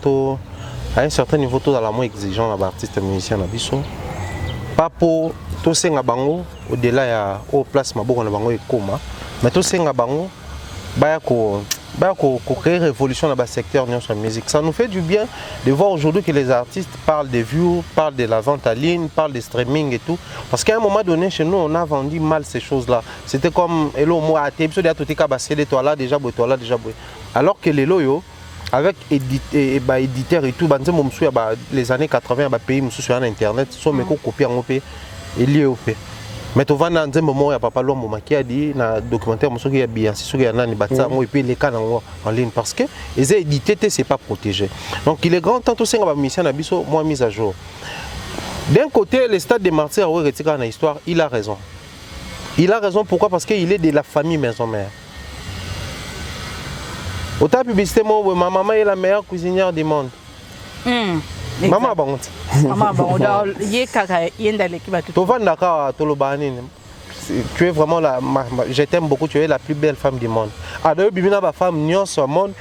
à un certain niveau tout dans la moins exigeant l'artiste musicien na biso pas pour tout senga bango au-delà ya au place maboko na bango ekoma mais tout senga bango ba ko créer révolution dans le secteur de la musique. Ça nous fait du bien de voir aujourd'hui que les artistes parlent des views, parlent de la vente en ligne, parlent des streaming et tout. Parce qu'à un moment donné, chez nous, on a vendu mal ces choses-là. C'était comme, alors que les loyaux, avec éditeurs et tout, les années 80, pays sur Internet, sont mes copies en OP et liés au P. Mais tu vas dans un moment où il y a pas loin qui a dit dans le documentaire qu'il y a bien si il y a nani batsa et puis les cas en ligne parce que les édités c'est pas protégé. Donc il est grand temps tout ça va mission na biso moi mise à jour. D'un côté le stade des martyrs ouais retika dans l'histoire, il a raison. Il a raison pourquoi parce qu'il est de la famille maison mère. Autant publicité moi ma maman est la meilleure cuisinière du monde. Maman bon. Maman bon, tu es vraiment je t'aime beaucoup, tu es la plus belle femme du monde. Ah d'ailleurs bibina ba femme nion sur monde,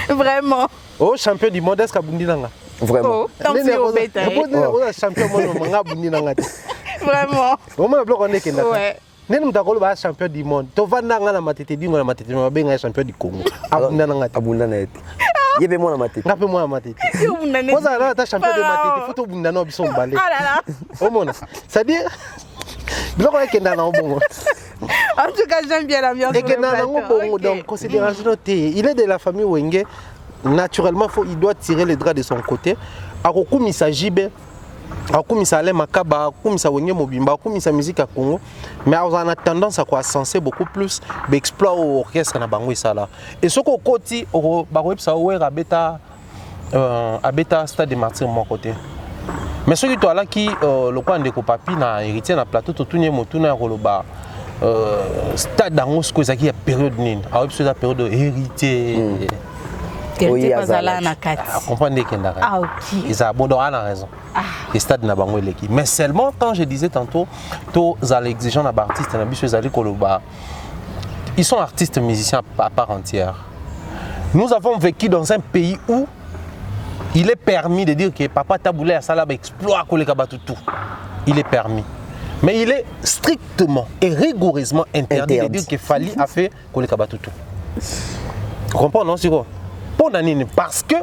vraiment. Oh champion du monde est-ce que bundi nanga? Vraiment. Champion monde Vraiment. Vraiment bloc on est que ouais. Nene mtakolo ba champion du monde. To vanda nga na matete dingo na matete ma benga champion du Congo. Abunda nanga. Abunda na ete. Yebe mo na matete. Ngape mo na matete. Poza na ta champion de matete, faut to bunda na biso mbale. Ah là là. Omona. C'est-à-dire biloko ekenda na bongo. En tout cas, j'aime bien l'ambiance. Ekenda na bongo donc considération te. Il est de la famille Wenge. Naturellement, il doit tirer les draps de son côté. Akokumisa jibe. Akoumisa ale makaba, akoumisa wenge mobimba, akoumisa musique à Congo, mais on a tendance à quoi senser beaucoup plus d'exploits au orchestre na bango isala. Et ce qu'on côté au baroïp ça ouais abeta stade de martyr mon côté. Mais ce qui toi là qui le coin de papi na héritier na plateau tout nye motuna roloba stade dango ce que ça qui a période nini. Aroïp c'est la période héritier. Oui, comprendre qu'il y a ils ont raison. Et stade na bango eleki. Mais seulement quand je disais tantôt, tous les exigeants d'artistes na biso ezali koloba. Ils sont artistes musiciens à part entière. Nous avons vécu dans un pays où il est permis de dire que papa taboulé à salaba exploit koleka batutu. Il est permis. Mais il est strictement et rigoureusement interdit de dire que Fali a fait koleka batutu. Tu comprends non Siro? Parce que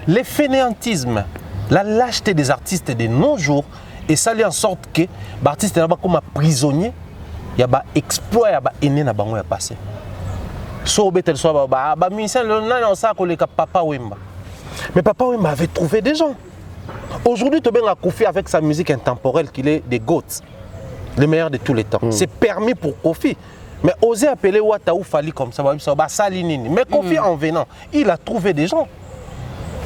le fainéantisme, la lâcheté des artistes de nos jours, et ça fait en sorte que les artistes sont comme prisonniers, il y a des exploits, il y a des aînés qui sont passés. Mais Papa Wemba avait trouvé des gens. Aujourd'hui, tu as Kofi avec sa musique intemporelle qu'il est des GOAT, le meilleur de tous les temps. C'est permis pour Kofi. Mais oser appeler Wata ou Fali comme ça, mais Kofi en venant, il a trouvé des gens.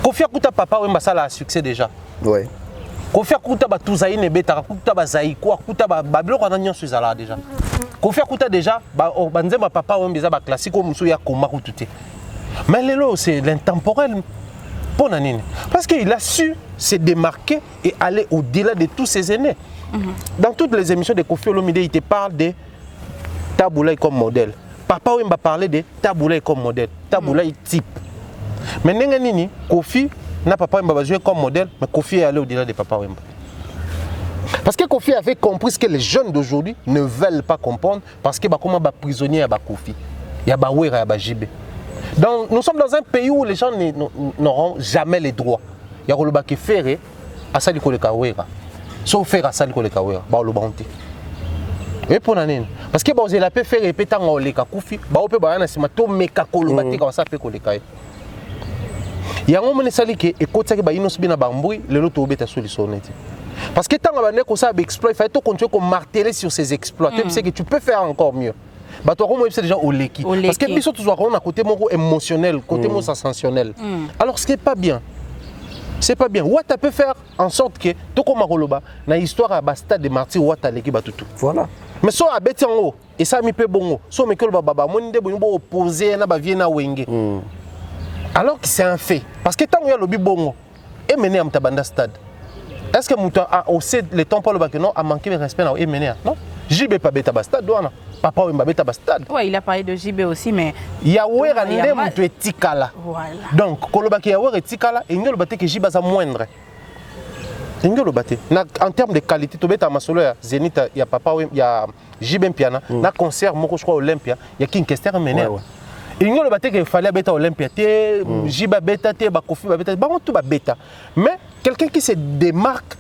Kofi Akuta Papa Wemba ça a succès déjà. Ouais. Kofi Akuta Batouzaï Nebeta, Akuta Bazaïko, Akuta Babilo Kananyan Suzala déjà. Kofi Akuta déjà, Banzema Papa Wemba ba classique comme Moussouya Komaku tout. Mais Lelo c'est l'intemporel. Pour Nanine. Parce qu'il a su se démarquer et aller au-delà de tous ses aînés. Dans toutes les émissions de Kofi Olomide, il te parle de Taboulaye comme modèle. Papa Wemba parlait de Taboulaye comme modèle. Taboulaye type. Mais Nenganini, Kofi n'a Papa Wemba joué comme modèle, mais Kofi est allé au-delà de Papa Wemba. Parce que Kofi avait compris ce que les jeunes d'aujourd'hui ne veulent pas comprendre, parce que comme un prisonnier à Kofi, il y a Bawera, il y a Jibé. Donc nous sommes dans un pays où les gens n'auront jamais les droits. Il y a Roloba qui fait à Sali Kolekawera. Sauf faire à Sali Kolekawera, Baolobanti. Et pour l'année. Parce que vous avez fait répéter en Oleka Koufi, vous avez fait un meka kolobati comme ça fait Kolekaye. Il y a un moment où il écoute que Baïnos Bina Bamboui, le lot au bêta solution. Parce que tant que ça exploit, il faut continuer à marteler sur ces exploits. Tu sais que tu peux faire encore mieux. Bah toi c'est déjà au leki. Parce que biso toujours on a côté mon émotionnel, côté mon sensationnel. Alors ce qui est pas bien. C'est pas bien. Wata peut faire en sorte que tout comme Maroloba, na histoire à Bastade de Martyr Wata leki batutu. Voilà. Mais so a beti en haut et ça mi peut bongo. So me que baba mon de bongo opposé na ba viena wenge. Alors que c'est un fait. Parce que tant qu'il y a le bongo et mené à Mtabanda stade. Est-ce que Mouta a aussi le temps pour le bac non a manqué de respect na et mené non? JB pas beta Bastade douana. Papa Wemba beta ba stade. Ouais, il a parlé de JB aussi, mais. Yawera Il y a mal. ndem tu etikala. Voilà. Donc, kolobaki Yawera etikala, et ngelo bate que JB za moindre. Ngelo bate. En termes de qualité, tu beta masolo ya Zenith ya Papa Wemba ya JB Piana, na concert moko je crois Olympia, ya Kinkester mené. Ngelo bate que fallait beta Olympia, te JB beta te ba Kofi ba beta, ba tout ba beta. Mais quelqu'un qui se démarque,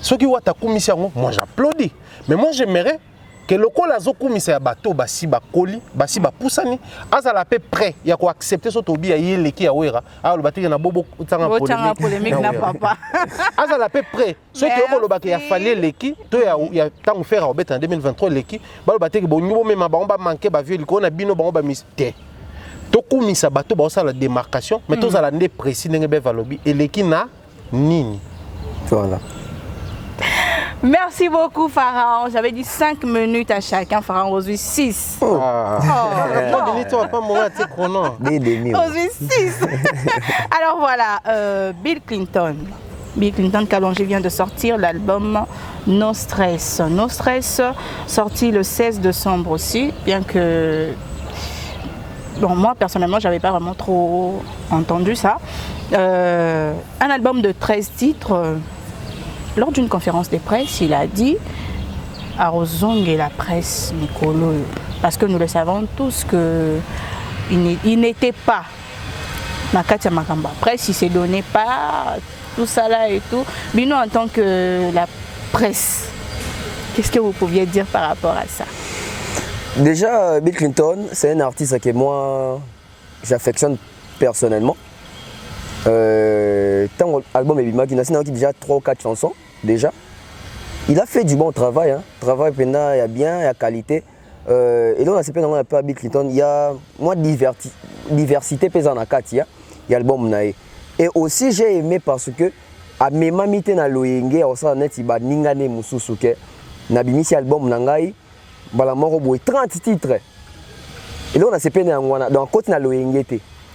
ceux qui voient ta commission, moi j'applaudis. Mais moi j'aimerais que le col azo commissaire ya bateau basi ba koli basi ba pusani azala pe prêt ya ko accepter so tobi ya yeleki ya wera a lo batiki na bobo utanga polémique na papa azala pe prêt ceux qui ko lo batiki ya fallait leki to ya tant faire au bet en 2023 leki ba lo batiki bo nyubo même ba on ba manquer ba vieux liko na bino ba on ba mystère to komisa bateau ba ça la démarcation mais to za la ndé précis ndenge be valobi eleki na nini voilà. Merci beaucoup, Pharaon. J'avais dit 5 minutes à chacun. Pharaon, aujourd'hui 6. Oh, Aujourd'hui 6. Alors voilà, Bill Clinton. Bill Clinton, Kalonji vient de sortir l'album No Stress. No Stress, sorti le 16 décembre aussi, bien que... Bon, moi, personnellement, je n'avais pas vraiment trop entendu ça. Un album de 13 titres... Lors d'une conférence de presse, il a dit à Rozong et la presse Mikolo, parce que nous le savons tous qu'il n'était pas Nakatia Makamba. Presse, il ne s'est donné pas tout ça là et tout. Mais nous, en tant que la presse, qu'est-ce que vous pouviez dire par rapport à ça? Déjà, Bill Clinton, c'est un artiste que moi, j'affectionne personnellement. Tant l'album est déjà 3 ou 4 chansons déjà. Il a fait du bon travail, hein. Travail il y a bien, il y a qualité. Et là on a fait un peu à Bill Clinton, il y a moins de diversité pesant à Katia, il y a l'album nae. Et aussi j'ai aimé parce que à mes mamite na loyenge au ça net iba ningane mususuke na bimisi album nangai bala moko boy 30 titres. Et là on a fait donc côté na loyenge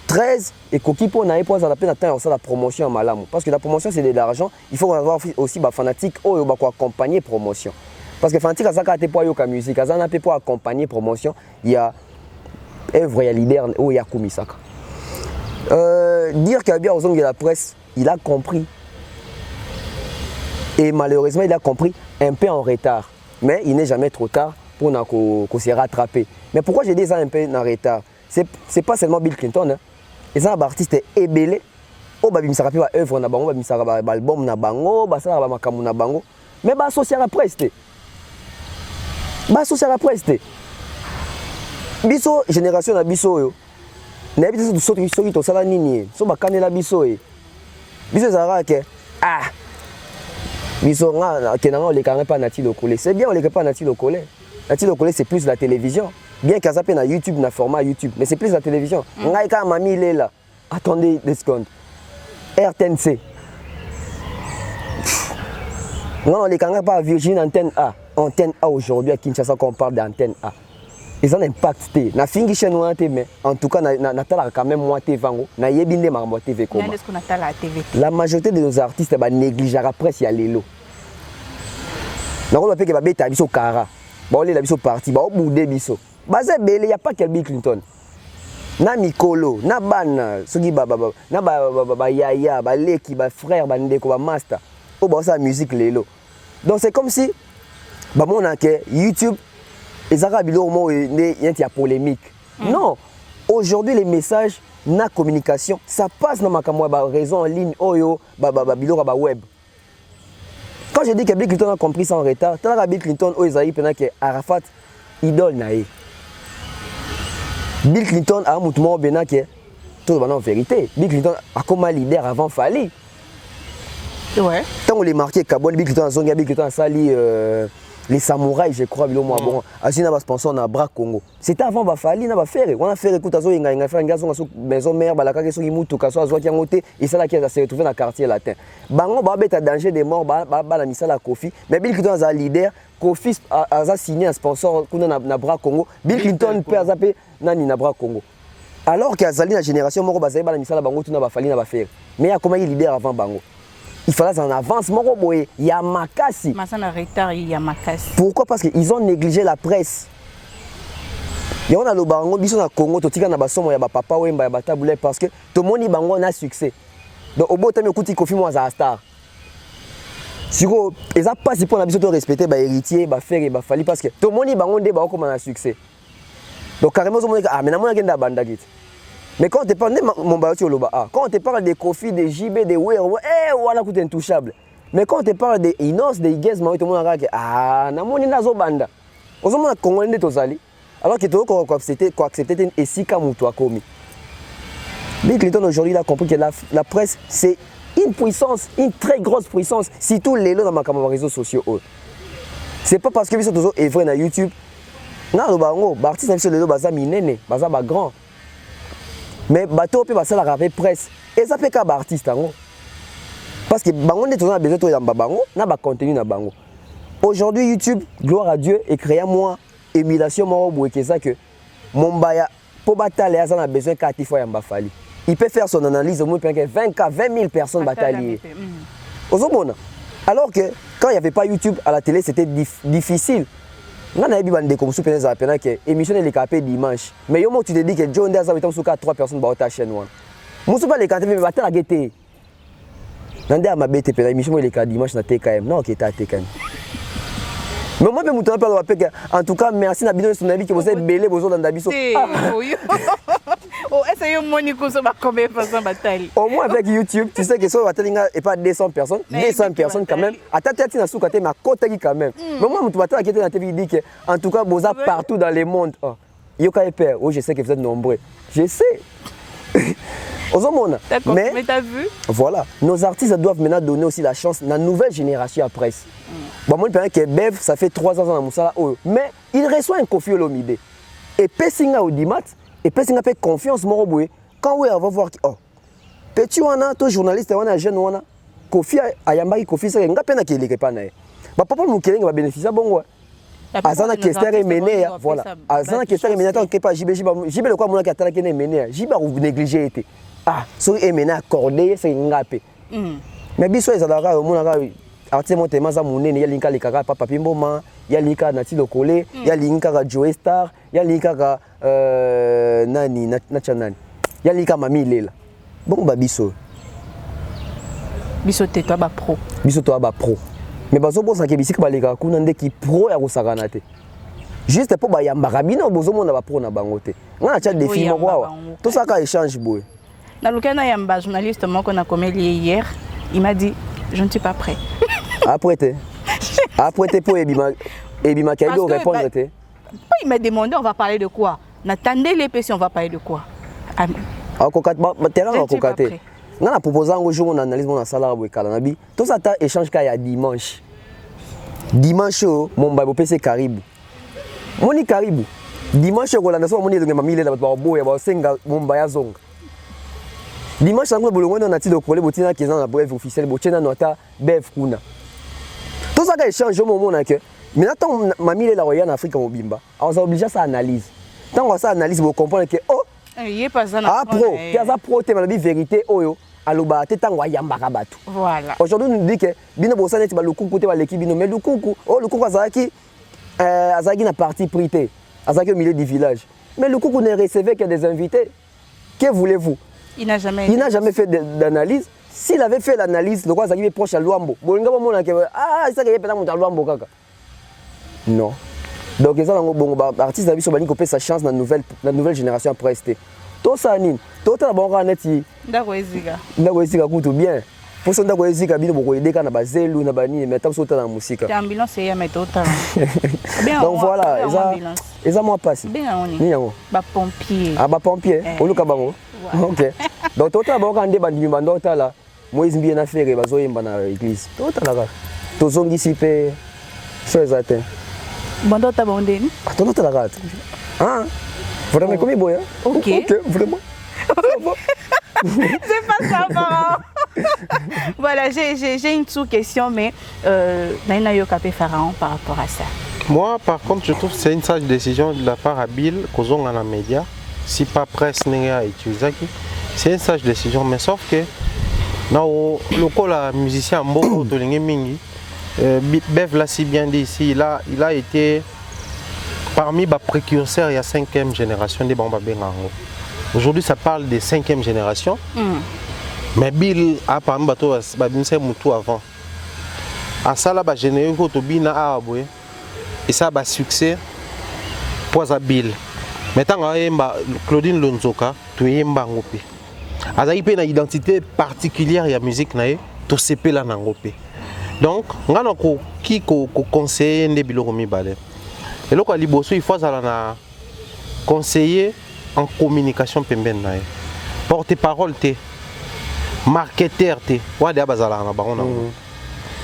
13 et coquille pour n'aller pas à la peine d'atteindre la promotion à Malamou. Parce que la promotion c'est de l'argent, il faut avoir aussi des fanatiques qui vont accompagner la promotion. Parce que les fanatiques, ils n'ont pas de musique, ils n'ont pas accompagner la promotion. Il y a œuvre, il y a leader, il y a Koumisaka. Dire qu'il y a bien aux hommes de la presse, il a compris. Et malheureusement, il a compris un peu en retard. Mais il n'est jamais trop tard pour qu'on se rattraper. Mais pourquoi j'ai dit ça un peu en retard? C'est pas seulement Bill Clinton. Hein. Les artistes ébélés, oh bah bimisa rappelé œuvre na bango, bimisa album na bango, bah ça ba makamu na bango, mais bah associé à la presse. Bah associé à la presse. Biso génération na biso yo. Na biso du soki soki to sala nini, so ba kanela biso e. Biso zara ke ah. Biso nga kenanga le kanga pas nati lokole. C'est bien on le pas nati lokole. Nati lokole c'est plus la télévision. Bien qu'à s'appelle na YouTube, na format YouTube, mais c'est plus la télévision. Ngaïka Mami il est là. Attendez des secondes. RTNC. Non, les canards pas Virgin Antenne A. Antenne A aujourd'hui à Kinshasa quand on parle d'Antenne A. Ils ont un impact. Na fingi chez nous mais en tout cas na tala quand même moi TV vango. Na yebinde ma moi TV comment. La majorité de nos artistes ba négliger après si y a l'élo. Na on va faire que ba beta biso kara. Ba on les la biso parti, ba oboudé biso. Bazé belé, il n'y a pas que Bill Clinton. Na Mikolo, na Ban, Sogi Baba, na Yaya, Leki, frère, Ndeko, Master. Oh, bah, ça, musique, lélo. Donc, c'est comme si, bah, mon YouTube, les Arabes, il y a polémique. Non, aujourd'hui, les messages, na communication, ça passe dans ma réseau en ligne, oyo, web. Quand je dis que Bill Clinton a compris ça en retard, tant que Bill Clinton, Isaïe, pendant que Arafat, idole, naïe. Bill Clinton a un mouvement qui est tout en vérité. Bill Clinton a comme leader avant Fali. Ouais. Tant qu'on les marqué Kabol, Bill Clinton a zonga, Bill Clinton a sali les samouraïs, je crois, bon. Asina va sponsor na Bras Congo. C'était avant Fali, na faire. On a fait écoute azo inga faire ngazo ngazo maison mère balaka keso imutu kaso azo ki ngote et ça là qui a se retrouvé dans le quartier latin. Bango ba beta danger de mort ba la misala Kofi, mais Bill Clinton a leader. Kofi a signé un sponsor na Bras Congo. Bill Clinton peut zappé nani na Bras Congo. Alors qu'il y a la génération moko bazaye bala misala bango tuna ba Fali na ba faire. Mais il y a comment il leader avant bango. Il fallait en avance moko boye il y a makasi. Masana retard il y a makasi. Pourquoi? Parce qu'ils ont négligé la presse. Et on a le bango, biso na Congo, to tika na basomo ya ba papa wemba ya batabule parce que tout le monde y bango na succès. Donc au bout de temps, écoute, il confie moi à star. Si vous n'avez pas si pour la biso to respecter ba héritier, ba frère et ba fali parce que tout le monde y bango débat comme un succès. Donc carrément on dit ah mais na moi ngenda banda git. Mais quand on te parle de mon baoti au loba, quand on te parle des Kofi, des JB, des Wero, voilà coûte intouchable. Mais quand on te parle des Inos, des Igez, tout le monde a dit ah na moi na zo banda. On se demande comment on est tozali. Alors que tu as accepté et si comme tu as commis. Bill Clinton aujourd'hui il a compris que la presse c'est une puissance, une très grosse puissance, surtout les lots dans mes réseaux sociaux. C'est pas parce que ils sont toujours vrai sur YouTube. Non, le bango, artiste sur les lots baza minene, baza ba grand. Mais bateau peut passer la rave presse et ça fait qu'un artiste en parce que bango est toujours besoin de dans bango, na ba contenu na bango. Aujourd'hui YouTube, gloire à Dieu et créer moi émulation moi que ça que mon baya pour batailler ça a besoin 4 fois yamba fali. Il peut faire son analyse au moins 20 000 personnes batailler. Alors que quand il n'y avait pas YouTube à la télé, c'était difficile. On a vu des comme super que émission les capé dimanche. Mais yo tu te dis que John Daza est sur 3 personnes dans ta chaîne one. Moi pas les capé mais bataille la guetter. Nande a ma bête pe émission les capé dimanche na TKM. Non, qui était à TKM. Mais moi, je me rappelle en tout cas, merci Nabino son avis que vous êtes belé, vous êtes dans Dabiso. Oh, est-ce que vous avez combien de personnes bataille? Au moins avec YouTube, tu sais que ça et pas 200 personnes, 200 personnes quand même. À ta tête, tu as soukaté ma côte quand même. Mais moi, je me rappelle que dit que en tout cas, vous êtes partout dans le monde. Yoka et père, oh, je sais que vous êtes nombreux. Je sais. Mais tu as vu? Voilà, nos artistes doivent maintenant donner aussi la chance à la nouvelle génération à presse. Bon, moi, je pense que Bev, ça fait 3 ans dans Moussala, mais il reçoit un Kofi Olomide. Et Pessinga au Dimat, et Pessinga fait confiance, Moroboué. Quand on va voir, oh, petit wana, toi journaliste, wana jeune wana, Kofi Ayambaki, Kofi, c'est un gars qui est pas né. Papa Moukélé va bénéficier bon. Azana Kester est mené, voilà. Azana Kester est mené, tant que pas JB le quoi, mon qui a été mené, JB ou négligé été. Ah, so est mené accordé, c'est un gapé. Mais biso ezalaka mon artiste mon tema za munene ya linka likaka papa Pimboma, ya linka Nati Lokole, ya linka Joe Star, ya linka nani na chanani. Ya linka Mami Lela. Bon ba biso. Biso te toi ba pro. Biso toi ba pro. Mais bazo bosa ke bisika baleka kuna ndeki pro ya kusakana te. Juste pour ba yamba bino bozo mona ba pro na bango te. Ngana cha défi mo kwa. Tout ça ka échange boy. Dans le cas d'un journaliste qu'on a commis hier, il m'a dit je ne suis pas prêt. Après pour Ebima Kaido répondre. Il m'a demandé on va parler de quoi. N'attendez les questions, on va parler de quoi. Je ne suis pas prêt. On a proposé un jour on analyse mon salaire pour Kalanabi. Tout ça échange qu'il y a dimanche. Dimanche mon baby PC Caribou. Moni Caribou. Dimanche on a nation moni de mamie là ba boya ba senga mon baya zonga. Dimanche on a bolongo na Nati Lokole botina qui est dans la brève officielle botina nota bev kuna. Tout ça échange au moment que maintenant mamie là en Afrique au bimba. On est obligé ça analyse. Tant on ça analyse vous comprendre que oh il pas ça na pro, kaza pro te malabi vérité oyo aloba te tango yamba kabatu. Voilà. Aujourd'hui nous dit que bino bossa net ba lukuku te ba l'équipe bino mais lukuku oh lukuku azaki na partie prité. Azaki au milieu du village. Mais lukuku ne recevait que des invités. Que voulez-vous? Il n'a jamais fait d'analyse. S'il avait fait l'analyse, le roi Zagui est proche à Luambo. Ah, c'est ça qui est peut-être à Luambo. Non. Donc, les artistes d'Abi Sobani ont sa chance dans la nouvelle génération après rester. Tout ça, tout ça, bon, on est d'accord, bien. Pour ça, on est bien. On est bien. On est bien. On est bien. Mais on est bien. Musique. L'ambulance, c'est un méthode. Donc voilà, ils ont passé. Bien, on est. Bah, pompier. Ah, bah, pompier. On est bien. Ok. Donc, tout ça, on est bien. Là. Moïse bien affaire, ils ont bien dans l'église. Tout ça, là. Tout ça, ici, c'est ça. Bon, tu as abandonné. Attends, tu as la ah, vraiment comme boy. Ok, vraiment. C'est pas ça, parent. Voilà, j'ai une sous-question, mais Naina Yokapé Pharaon par rapport à ça. Moi, par contre, je trouve que c'est une sage décision de la part à Bill, qu'aux dans la média, si pas presse n'est utilisé, c'est une sage décision, mais sauf que dans le cas la musicien Mbo Tolingue Mingi, Bev l'a si bien dit ici, il a été parmi les précurseurs, il y a 5e génération des Bamba Bengango. Aujourd'hui, ça parle de 5e génération. Mais Bill a parmi les Moutou avant. À ça, la génération Tobina a aboué. Et ça a succès pour Bill. Maintenant, Claudine Lonzoka, tu es Mbangopé. Il y a une identité particulière de la musique, tu sais pas la Nangopé. Donc, on a qui conseiller des bilogomi balé. Et là, il faut conseiller en communication pemben nae. Porte-parole te, marketeur te, wa dia bazala na bango na.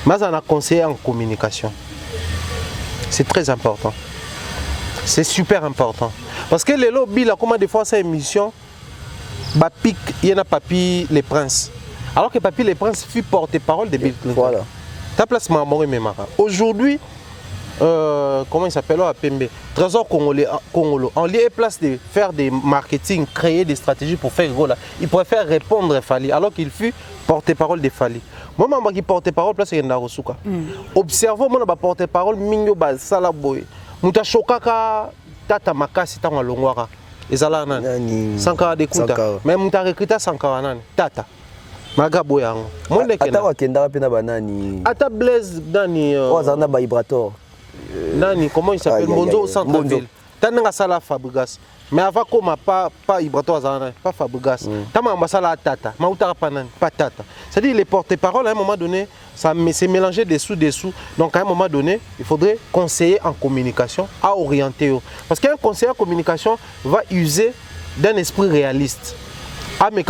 Mais on a conseiller en communication. C'est très important. C'est super important. Parce que les lobbies, là, comment des fois cette émission, bah pique, il y en a Papy les Princes. Alors que Papy les Princes fut porte-parole de Bill Clinton. Voilà. Ta place Maman et Memara. Aujourd'hui, comment il s'appelle à Pembe, Trésor Congolais, en lieu et place de faire des marketing, créer des stratégies pour faire gros là, il préfère répondre à Fali alors qu'il fut porte-parole de Fali. Moi, je suis porte-parole place de Narosuka. Observons mon porte-parole Minyo Salaboy. Mouta Shokaka Tata Makasi Tanga Longwara. Ezala nani Sankara de Kuta. Mais Mouta recruta Sankara nani Tata. Magaboyango. Moi le Ata wakenda pena banani. Ata Blaise nani Ozana ba Ibrator. Nani, comment il s'appelle? Monzo Centre-Ville. Tananga Sala Fabregas. Mais avant comme pas Ibrato Azana, pas Fabregas. Tama Ambasala Tata, Maouta Panani, pas Tata. C'est-à-dire les porte-parole à un moment donné, ça s'est mélangé dessous. Donc à un moment donné, il faudrait conseiller en communication à orienter. Parce qu'un conseiller en communication va user d'un esprit réaliste. À me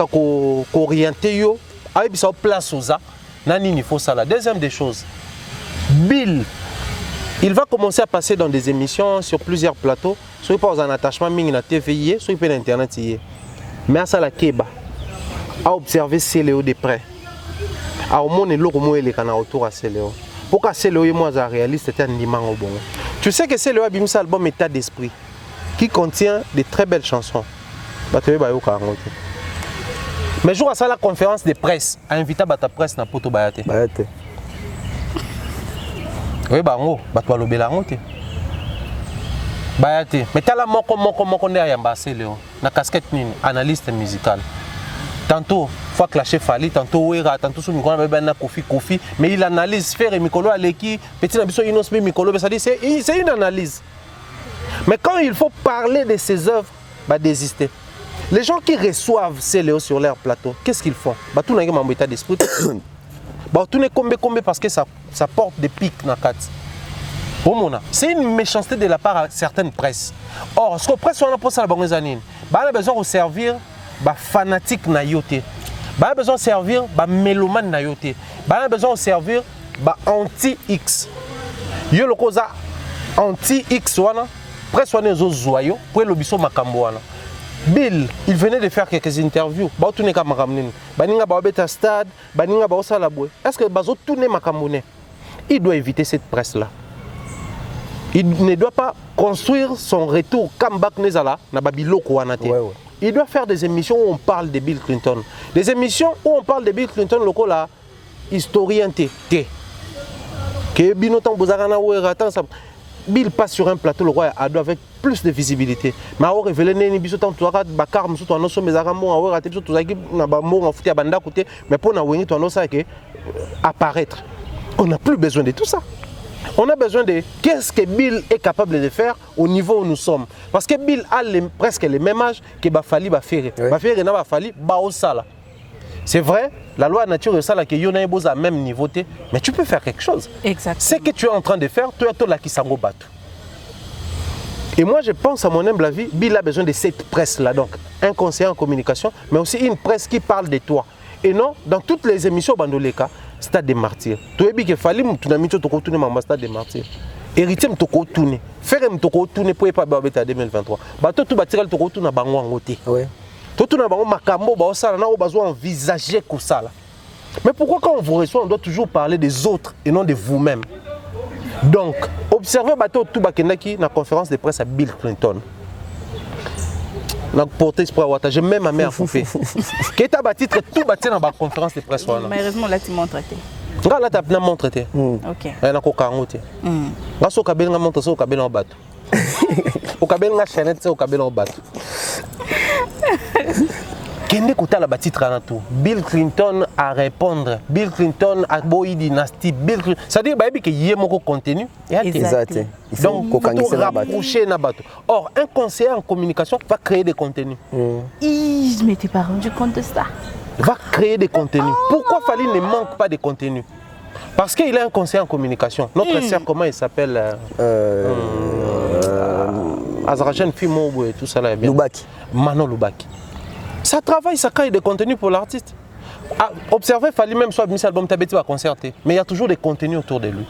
orienter yo, à bisa place aux a, nani il faut ça là. Deuxième des choses. Bill. Il va commencer à passer dans des émissions sur plusieurs plateaux, soit pas en attachement ming na TV, soit pas internet. Mais à ça la Keba, à observer Céléo de près. À au monde l'eau comment il est quand autour à Céléo. Pourquoi Céléo et moi à réaliste c'était un immense au bon. Tu sais que Céléo a bien un album État d'esprit qui contient de très belles chansons. Mais jour à ça la conférence de presse, a invité à ta presse na poto bayate. Oui, bango, batwa lobelango te. Bayate. Mais t'as la moko ne ayambasé Léo. Na casquette nini, analyste musical. Tantôt, faut clasher Fali, tantôt Wera, tantôt sous micro na Kofi, mais il analyse faire Mikolo Aleki, petit na biso Inos Mikolo, ça dit c'est une analyse. Mais quand il faut parler de ses œuvres, bah désister. Les gens qui reçoivent ces Léo sur leur plateau, qu'est-ce qu'ils font? Bah tout n'a pas état d'esprit. Bah tout n'est combé parce que ça porte des pics dans la carte. C'est une méchanceté de la part de certaines presses. Or, ce que presse on a pour ça, on a besoin de servir les fanatiques na yoté. On a besoin de servir les mélomanes na yoté. On a besoin de servir les anti-X. Yo le cause anti-X wana, presse on est aux joyaux pour le biso makambo wana. Bill, il venait de faire quelques interviews. Stade, est-ce que Bazo tourne Makamone? Il doit éviter cette presse-là. Il ne doit pas construire son retour comeback Nezala na Babiloko Wanate. Il doit faire des émissions où on parle de Bill Clinton. Des émissions où on parle de Bill Clinton, loco là, historien T. Que Binotan Bozarana ou Bill passe sur un plateau, le roi Ado avec plus de visibilité. Mais on révèle que Biso tant toi Bakar musu toi noso mezaramo on raté biso tout ça qui na ba mo en fouti à banda côté mais pour na wengi toi noso que apparaître. On n'a plus besoin de tout ça. On a besoin de qu'est-ce que Bill est capable de faire au niveau où nous sommes. Parce que Bill a presque le même âge que Bafali Bafere. Bafere na Bafali Baosala. C'est vrai, la loi nature est ça là que Yona est à même niveau, mais tu peux faire quelque chose. Exactement. Ce que tu es en train de faire, tu es tout là qui s'en bat. Et moi je pense à mon humble avis, Bill a besoin de cette presse là, donc un conseiller en communication, mais aussi une presse qui parle de toi. Et non, dans toutes les émissions Bandoleka, Stade des Martyrs. Tu es bien que fallait tu n'as mis tout retourner dans Stade des Martyrs. Héritier me toko tourner, faire me toko tourner pour pas babeta 2023. Bato tout bâtir le toko tourner na bango en côté. Ouais. Tout le monde a besoin d'envisager comme ça. Mais pourquoi quand on vous reçoit, on doit toujours parler des autres et non de vous-même? Donc, observez Bato Toubakenaki dans la conférence de presse à Bill Clinton. J'ai même ma mère foufée. Qui est à titre tout bâti dans la conférence de presse. Malheureusement, là, tu m'as traité. Là, tu as montré. Ok. Il y a un peu de temps. Là, tu as montré. Au cabine la chaîne, c'est au cabine au bateau. Kende kota la batitre na tout. Bill Clinton à répondre. Bill Clinton à Boy dynastie. Bill Clinton. C'est-à-dire que y a mon contenu. Exact. Il faut donc faut rapprocher na bateau. Or un conseiller en communication va créer des contenus. Je m'étais pas rendu compte de ça. Va créer des contenus. Pourquoi Fally ne manque pas de contenu? Parce qu'il a un conseiller en communication. Notre sœur, comment il s'appelle Azrajen Fimo et tout ça là. Loubaki. Manon Loubaki. Ça travaille, ça crée des contenus pour l'artiste. Observez, Fally même soit mis album Tabeti va concerter, mais il y a toujours des contenus autour de lui.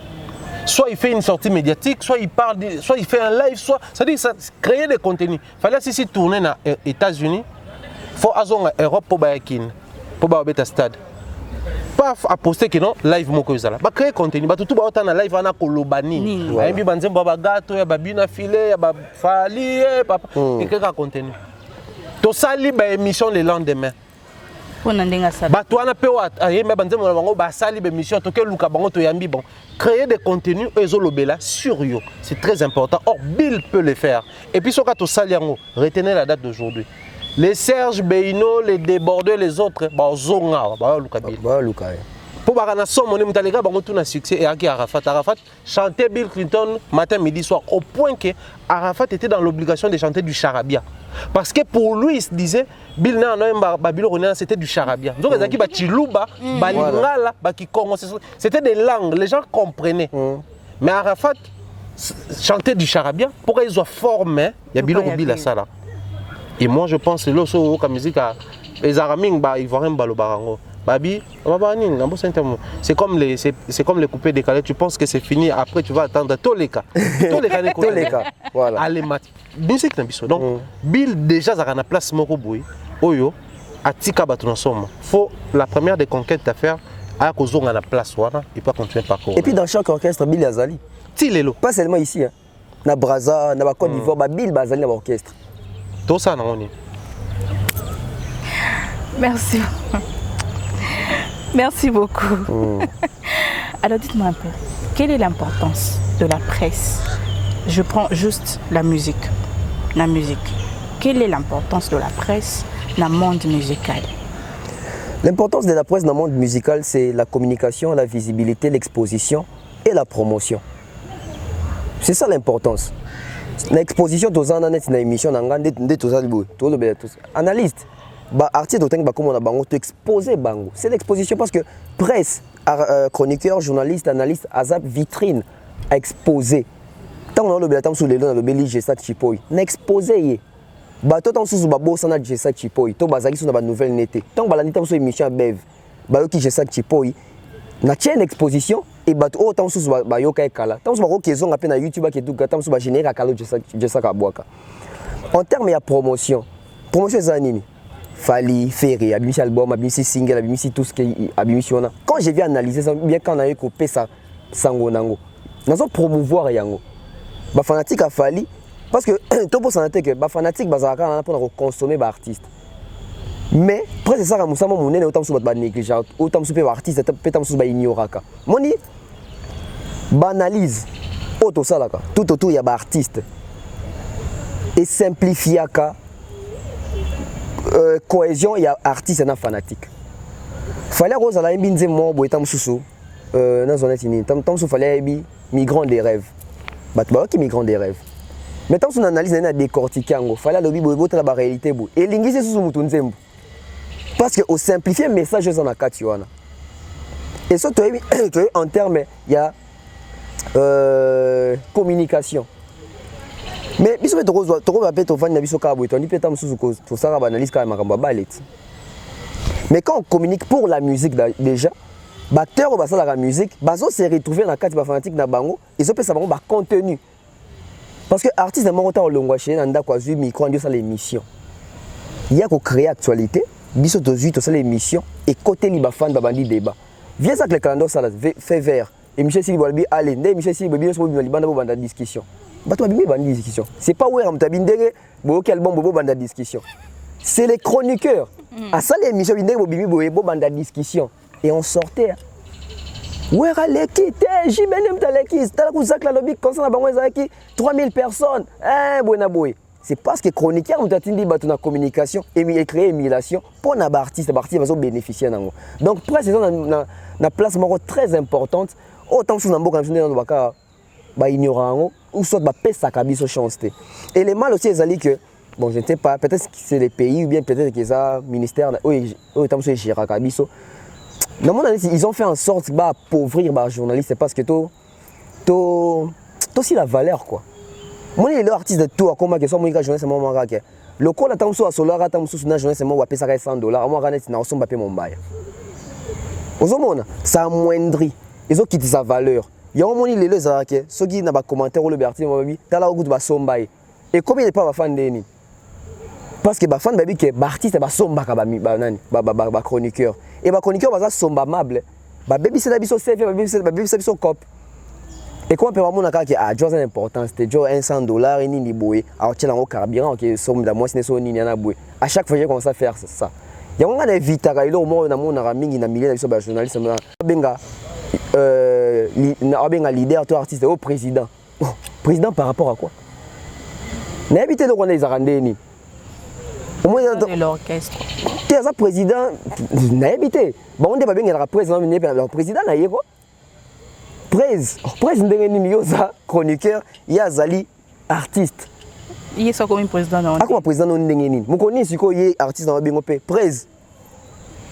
Soit il fait une sortie médiatique, soit il parle, soit il fait un live, soit ça dit ça créer des contenus. Fallait si tourner dans les États-Unis, faut azon Europe pour bayakin, pour baobeta stade. Pas à poster que non live moko ezala. Ba créer contenu, ba tout ba otana live ana kolobani. Ayembi banzembo ba gato ya babina filet ya ba Fally papa et créer contenu. To sali ba émission le lendemain. Bato wana pe wa ayemba banzembo na bango ba sali ba émission to ke luka bango to yambi bon. Créer des contenus ezolobela sur yo, c'est très important. Or Bill peut le faire. Et puis soka to sali yango, retenez la date d'aujourd'hui. Les Serge Beino, les débordeurs, les autres, bah zonga, bah luka Bill. Bah luka. Pour barana son mon mutalega bango tout na succès et aki Arafat chantait Bill Clinton matin midi soir au point que Arafat était dans l'obligation de chanter du charabia. Parce que pour lui, il se disait, Bill c'était du charabia. Donc, c'était des langues, les gens comprenaient. Mais Arafat chantait du charabia, pourquoi ils ont formé, il y a Bilo Bill à ça là. Et moi, je pense que la musique, les Araming, ils vont rien balobarango. Babi, c'est comme les coupés décalés, tu penses que c'est fini, après tu vas attendre tous les cas. Tous les cas. Voilà. Allez, musique donc Bill déjà ça a une place moko boy. Oyo atika batu na somme. Faut la première des conquêtes à faire à cause on a la place wana et pas continuer par contre. Et puis dans chaque orchestre Bill Azali. Tilelo. Pas seulement ici hein. Na Brazza, na Côte d'Ivoire, ba Bill Azali dans l'orchestre. Tout ça non on est. Merci. Merci beaucoup. Alors dites-moi un peu, quelle est l'importance de la presse? Je prends juste la musique. La musique. Quelle est l'importance de la presse dans le monde musical? L'importance de la presse dans le monde musical, c'est la communication, la visibilité, l'exposition et la promotion. C'est ça l'importance. L'exposition, tu as une émission, analyste. Artiste exposer bango. C'est l'exposition parce que presse, chroniqueur, journaliste, analyste, azap, vitrine, exposé. Tant on a le bélatam sous les lois, le béli, j'ai ça chipoi. N'exposé. Bato tant sous babo, ça n'a j'ai ça chipoi. To bazaki sous la nouvelle nette. Tant balanita sous émission bev. Bayo qui j'ai ça chipoi. Na tienne exposition et bato autant sous bayo kai kala. Tant sous baro qui sont à peine à YouTube qui tout tant sous ba générer kalo j'ai ça kaboaka. En termes de promotion. Promotion c'est anime. Fally, Ferry, abimisi album, abimisi single, abimisi tout ce qui abimisi on a. Quand j'ai vu analyser ça, bien quand on a eu coupé ça, sango nango. Nous allons promouvoir yango. Ba fanatique a Fally parce que tout pour s'en que ba fanatique bazaka pour consommer ba artiste. Mais presque ça comme ça mon nene autant sous ba négligence, autant sous ba artiste, autant sous ba ignoraka. Moni banalise auto ça là tout autour il y a ba artiste. Et simplifiaka cohésion, il y a artiste et fanatique. Fallait que la mbinze mo boy tam susu na zone tini tam sou fallait bi migrant des rêves. Ba qui migrant des rêves. Mais tant son analyse na décortiquer ngo fallait le bi boy la réalité bo. Et lingisi susu mutu nzembo. Parce que au simplifier message dans la kati wana. Et ça tu en termes il y a communication. Mais biso be toko ba pe to fani na biso ka bo etoni pe tam susu ko to sara ba analyse ka makamba baleti. Mais quand on communique pour la musique déjà, batteur ba sala la musique, bazo se retrouver na kati ba fanatique na bango, ils ont pe sa bango ba contenu. Parce que artiste na monta olongwa chez na ndako azui micro ndio ça l'émission. Il y a ko créer actualité, biso to zui to ça l'émission et côté li ba fan ba bandi débat. Viens ça que le calendrier ça fait vert. Et Michel Sili Bolbi allez, Michel Sili Bolbi so bi banda bo banda discussion. Bato abimi banda discussion. C'est pas ouais ramtabindere bo quel bon bobo banda discussion. C'est les chroniqueurs. À ça l'émission bindere bo bimi bo banda discussion et on sortait. Ouais, Aleki, j'ai bien aimé Aleki. T'as la cousac la lobby comme ça, on a 3000 personnes. C'est parce que chroniqueur, on a dit que la communication et créer émulation pour les artistes, les artistes bénéficier. Donc, presse, c'est une place très importante. Autant que nous avons ignorant ou soit sa cabine chance. Et le mal aussi, c'est que, bon, je ne sais pas, peut-être que c'est les pays ou bien peut-être que c'est le ministère, autant que c'est Gérard Kabiso. Dans mon analyse, ils ont fait en sorte d'appauvrir les journalistes, c'est parce que c'est aussi la valeur, quoi. Moi, je suis l'artiste de tout, comme je suis journaliste, c'est mon gars. Le coup, je suis sur la journaliste, c'est moi qui paye $100. Moi, je suis payer mon bail. Ça amoindrit. Ils ont quitté sa valeur. Il y a un moment où les gens ceux qui n'ont pas commenté le Bertie, ils ont dit son bail. Et combien de pas de fan de parce que les fans de l'artiste sont des chroniqueurs. Et les chroniqueurs sont amables. Les bébés sont safe, les bébés sont cop. Et comment peut-on dire que c'est important, c'est $100 et ni boy, alors tu as un carburant qui somme de moi c'est ni na boy. À chaque fois je commence à faire ça. Il y a un vite à il au moins na mon na mingi na milliers de journalistes na benga leader toi artiste au président. Président par rapport à quoi? N'a habité le Rwanda les arandeni. Au moins l'orchestre. Tu es un président n'a habité. Bon on dit pas bien le président mais le président n'a yéko. Président chroniqueur, il y a Zali artiste. Il est comme président non. Comment président non ndengeni? Mon connais si ko yé artiste dans bien opé presse.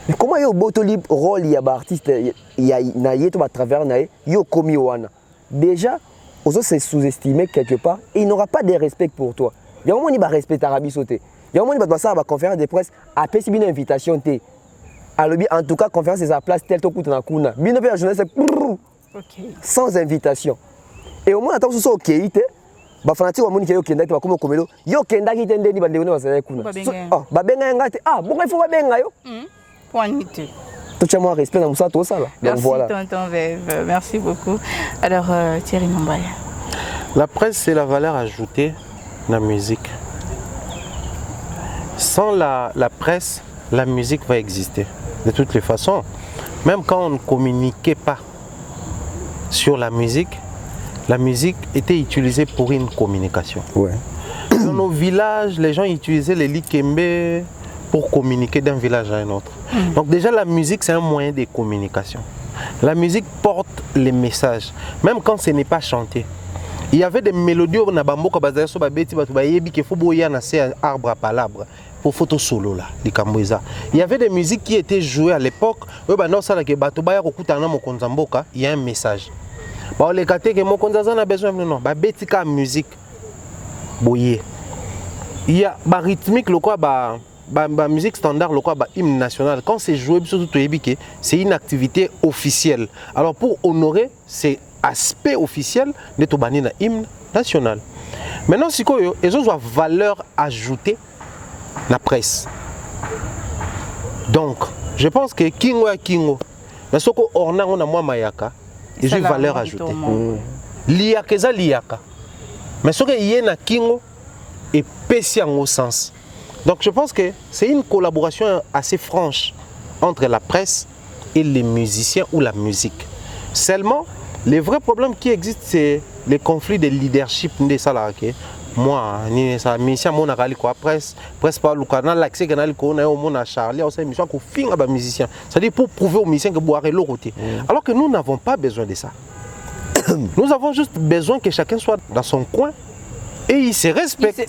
Mais comment yo boto libre rôle il y a artiste il y a na yé to à travers na yo komi wana. Déjà aux autres c'est sous-estimé quelque part et il n'aura pas de respect pour toi. Il y a un moment il va respecter Arabi sauté. Il y a un moment il va ça à conférence de presse à péci une invitation té. En tout cas conférence c'est sa place tel to kutana kuna. Bien la journée c'est okay. Sans invitation. Et au moins, attends, ce soit ok. Bah, fanatique, on m'a dit que ok, d'accord, comme comme yo kenda qui t'ende ni bandé on va kuna. Ah, bah benga ngate. Ah, bon il faut benga yo. Pointé. Tout moi respect dans ça tout ça là. Merci, donc voilà. Tonton Veve. Merci beaucoup. Alors Thierry Mambaya. La presse c'est la valeur ajoutée dans la musique. Sans la presse, la musique va exister. De toutes les façons, même quand on ne communiquait pas sur la musique était utilisée pour une communication. Ouais. Dans nos villages, les gens utilisaient les likembe pour communiquer d'un village à un autre. Donc déjà la musique c'est un moyen de communication. La musique porte les messages, même quand ce n'est pas chanté. Il y avait des mélodies au Nabambo Kabazayo Sobabeti Batubayebi qui faut boyer un arbre à palabre. Pour photo solo là, les Kamboïsa. Il y avait des musiques qui étaient jouées à l'époque. Il y a un message. Les catés que Mokonzaza a besoin de non, betika musique. Boyer. Il y a ba rythmique le quoi ba musique standard le quoi ba hymne national. Quand c'est joué c'est une activité officielle. Alors pour honorer ces aspects officiels de tobani na hymne national. Maintenant si quoi ils ont valeur ajoutée la presse. Donc, je pense que Kingo a Kingo, mais ce qu'on a on a moi Mayaka, ils ont une valeur ajoutée. Liaka ça liaka. Mais ce qu'il y a na Kingo est péciant au sens. Donc, je pense que c'est une collaboration assez franche entre la presse et les musiciens ou la musique. Seulement, les vrais problèmes qui existent, c'est les conflits de leadership des salariés. Moi, ni ça mission mon akali quoi presse pas le canal l'accès canal qu'on a au monde à Charlie on sait mission qu'on finit à musicien c'est-à-dire pour prouver aux musiciens que boire l'eau côté alors que nous n'avons pas besoin de ça. Nous avons juste besoin que chacun soit dans son coin et il se respecte.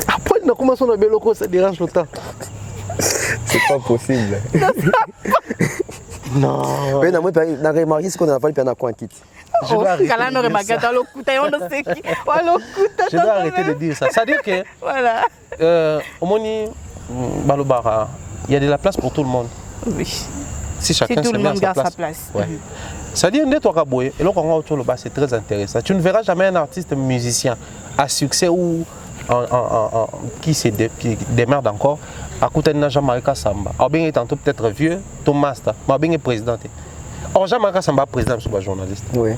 Après nous commençons à bien loco ça dérange le temps. C'est pas possible. Non. Mais on a remarqué ce qu'on a fait pendant quoi quitte. Je dois arrêter de dire ça. C'est-à-dire que voilà. Au Moni Balobara, il y a de la place pour tout le monde. Oui. Si chacun se met à sa place. Ouais. C'est-à-dire que c'est très intéressant. Tu ne verras jamais un artiste musicien à succès ou qui démerde encore à côté de Jean-Marie Samba. Alors bien tantôt peut-être vieux, ton master, mais bien président. Or Jean-Marie Samba président sur journaliste. Oui.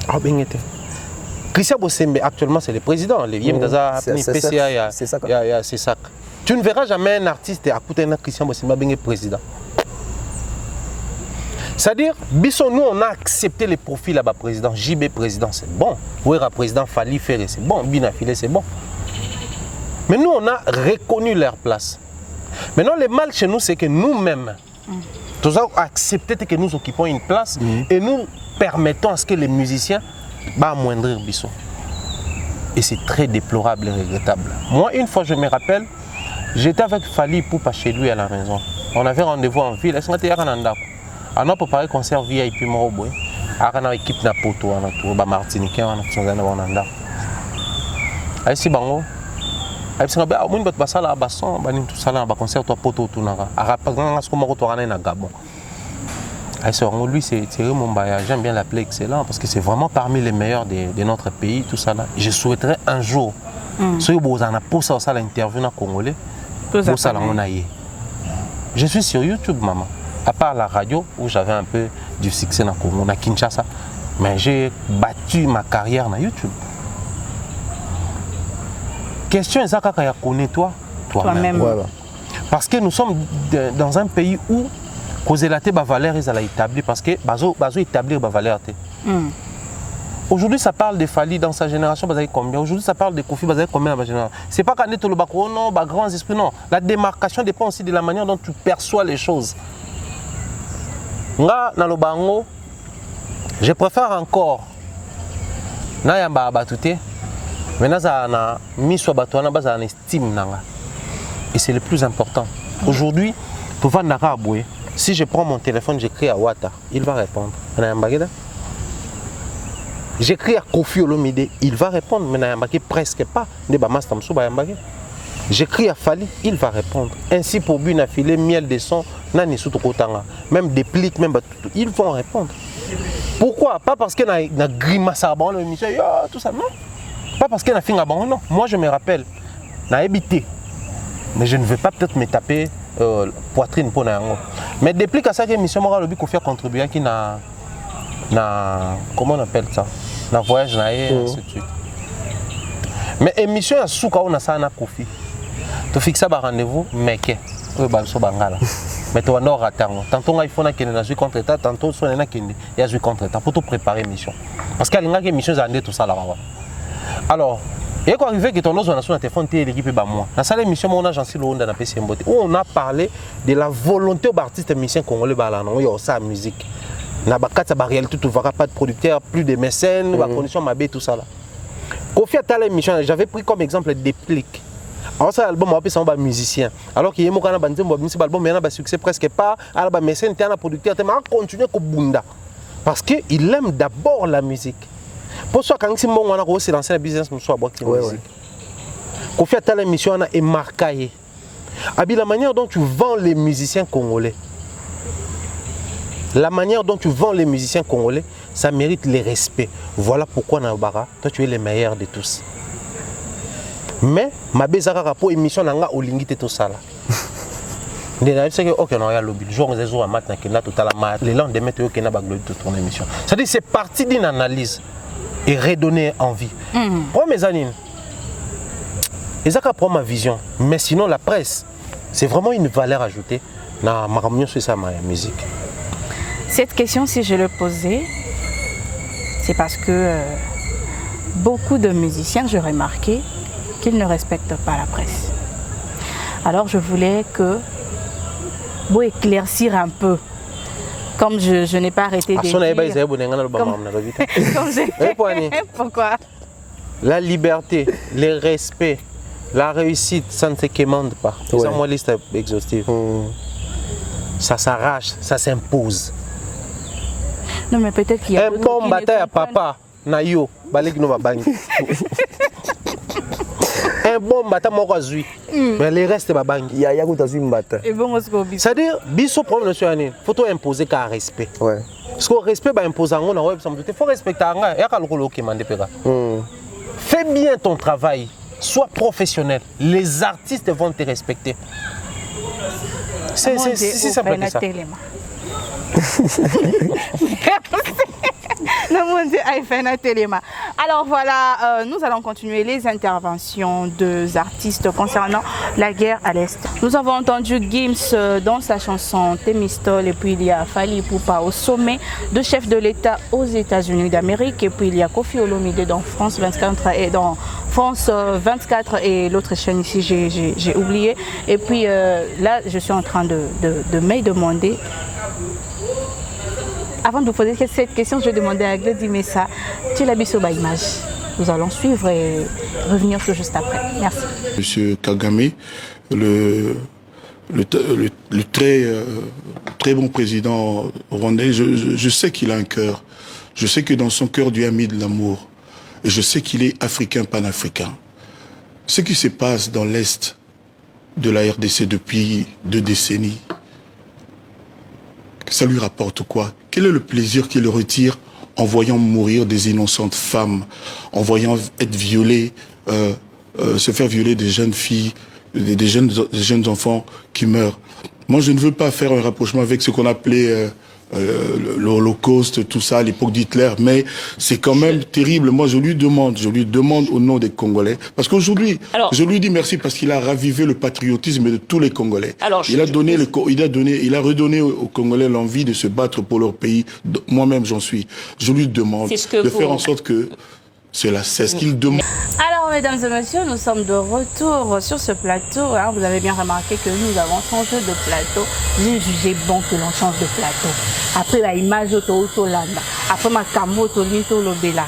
Ah bien été. Christian Bossembe actuellement c'est le président. Les PCA c'est ça. Tu ne verras jamais un artiste à côté d'un Christian Bossima Bengue président. C'est-à-dire, nous on a accepté les profils là-bas, président, JB président, c'est bon. Ouera président, Fali Ferré, c'est bon. Bina Filé, c'est bon. Mais nous, on a reconnu leur place. Maintenant, le mal chez nous, c'est que nous-mêmes, nous avons accepté que nous occupons une place et nous permettons à ce que les musiciens amoindrir Bissot. Et c'est très déplorable et regrettable. Moi, une fois, je me rappelle, j'étais avec Fali Poupa chez lui à la maison. On avait rendez-vous en ville. On a préparé un concert VIP Moroboy. On a une équipe de Poto, on a Martinique, on a un Aïssi Bango. Aïssi Bango, on a basala basson, banin tout ça là, un concert toi Poto tout nara. Arapaganga ce qu'on m'a retourné na Gabon. Aïssi Bango, lui c'est Thierry Mombaya. J'aime bien l'appeler excellent parce que c'est vraiment parmi les meilleurs de notre pays tout ça là. Je souhaiterais un jour, si vous avez posé ça l'interview na Congolais, pour ça là on a eu. Je suis sur YouTube, maman. À part la radio où j'avais un peu du succès dans Congo, à Kinshasa, mais j'ai battu ma carrière dans YouTube. Question est quand tu connais toi-même. Voilà. Parce que nous sommes dans un pays où cause la valeur ils allaient établir parce que bazo établir la valeur. Aujourd'hui ça parle de Fali dans sa génération combien. Aujourd'hui ça parle de Kofi combien dans ma génération. C'est pas qu'on est tout le bako non, grands esprits non. La démarcation dépend aussi de la manière dont tu perçois les choses. Nga na lobango, je préfère encore na yamba abatute, mais na miswa batwana baza na estime nanga. Et c'est le plus important. Aujourd'hui, pour vendre Aboué, si je prends mon téléphone, j'écris à Wata, il va répondre. J'écris à Kofi Olomide, il va répondre, mais na presque pas. J'écris à Fali, il va répondre. Ainsi pour Buna Filé, miel de son, nani soutokotanga. Même des pliques, même ils vont répondre. Pourquoi? Pas parce qu'il y a grimace à bon l'émission, tout ça, non. Pas parce qu'il y a fin à bon, non. Moi je me rappelle, n'a habité. Mais je ne veux pas peut-être me taper poitrine pour n'avoir. Mais depuis que ça émission moi le faire contribuer qui n'a comment on appelle ça? Na voyage na et ainsi de suite. Mais émission à souka on a ça na Kofi. Tu fixes un rendez-vous, mais que mais tu vas en rater. Tantôt il faut qu'il y ait un contre-état, tantôt il y a un contre-état pour te préparer l'émission. Parce qu'il y a une mission à tout ça là. Alors, il est arrivé que ton os a téléphone et l'équipe est moi. Dans cette émission, on a agence où on a parlé de la volonté aux artistes musiciens congolais il y a ça musique. Na bakata ba réalité tout va pas de producteurs, plus de mécènes, ba condition mabé tout ça là. Kofi a telle émission, j'avais pris comme exemple Déplique. Alors ça album on un musicien. Alors qu'il y a mon canal album mais un succès presque pas, alors mécène t'es un producteur, t'es mal continuer ko bunda. Parce que il aime d'abord la musique. Pour ça quand c'est bon on a aussi lancé le business nous soit boîte musique. Kofi a telle émission est marquée. Abi la manière dont tu vends les musiciens congolais. La manière dont tu vends les musiciens congolais, ça mérite le respect. Voilà pourquoi Nabara, toi tu es le meilleur de tous. Mais ma bezara pour émission nanga olingite tout ça là. OK non ya lobby. Jour les jours à matin que là tout à la mat. Le lendemain tu OK na ba gloire de ton émission. C'est-à-dire c'est parti d'une analyse et redonner envie. Pour mes amis. Ezaka prend ma vision, mais sinon la presse, c'est vraiment une valeur ajoutée dans ma réunion sur ça ma musique. Cette question, si je le posais, c'est parce que beaucoup de musiciens, j'ai remarqué qu'ils ne respectent pas la presse. Alors je voulais que vous éclaircir un peu. Comme je n'ai pas arrêté de dire... Pourquoi? La liberté, le respect, la réussite, ça ne se commande pas. C'est ça mon liste exhaustive. Ça s'arrache, ça s'impose. Non mais peut-être qu'il y a un bon bataille à papa, nayo, balek no babangi. Un bon bataille moi zui. Mais les restes babangi. Il y a quoi zui mbata. Et bon c'est-à-dire biso problème monsieur Anine, faut tout imposer qu'un respect. Ouais. Parce que respect ba imposer on na web ça il faut respecter nga ya kalukolo ki mande peka. Fais bien ton travail, sois professionnel. Les artistes vont te respecter. C'est simple que ça. Alors voilà, nous allons continuer les interventions des artistes concernant la guerre à l'Est. Nous avons entendu Gims dans sa chanson Temistol, et puis il y a Fally Ipupa au sommet de chef de l'État aux États-Unis d'Amérique, et puis il y a Kofi Olomide dans France 24 et l'autre chaîne ici j'ai oublié. Et puis là je suis en train de me demander. Avant de vous poser cette question, je vais demander à Glody Messa, tu l'as sur image. Nous allons suivre et revenir juste après. Merci. Monsieur Kagame, le très bon président rwandais, je sais qu'il a un cœur. Je sais que dans son cœur, Dieu a mis de l'amour. Et je sais qu'il est africain, panafricain. Ce qui se passe dans l'Est de la RDC depuis 2 décennies, ça lui rapporte quoi? Quel est le plaisir qu'il retire en voyant mourir des innocentes femmes, en voyant être violées, se faire violer des jeunes filles, des jeunes enfants qui meurent? Moi, je ne veux pas faire un rapprochement avec ce qu'on appelait l'Holocauste, tout ça, à l'époque d'Hitler, mais c'est quand même terrible. Moi, je lui demande au nom des Congolais, parce qu'aujourd'hui, je lui dis merci parce qu'il a ravivé le patriotisme de tous les Congolais. Il a redonné aux Congolais l'envie de se battre pour leur pays. Moi-même, j'en suis. Je lui demande de faire en sorte que cela cesse, qu'il demande. Alors, mesdames et messieurs, nous sommes de retour sur ce plateau. Hein. Vous avez bien remarqué que nous avons changé de plateau. J'ai jugé bon que l'on change de plateau. Après la image au landa, après ma camo au lito lobela.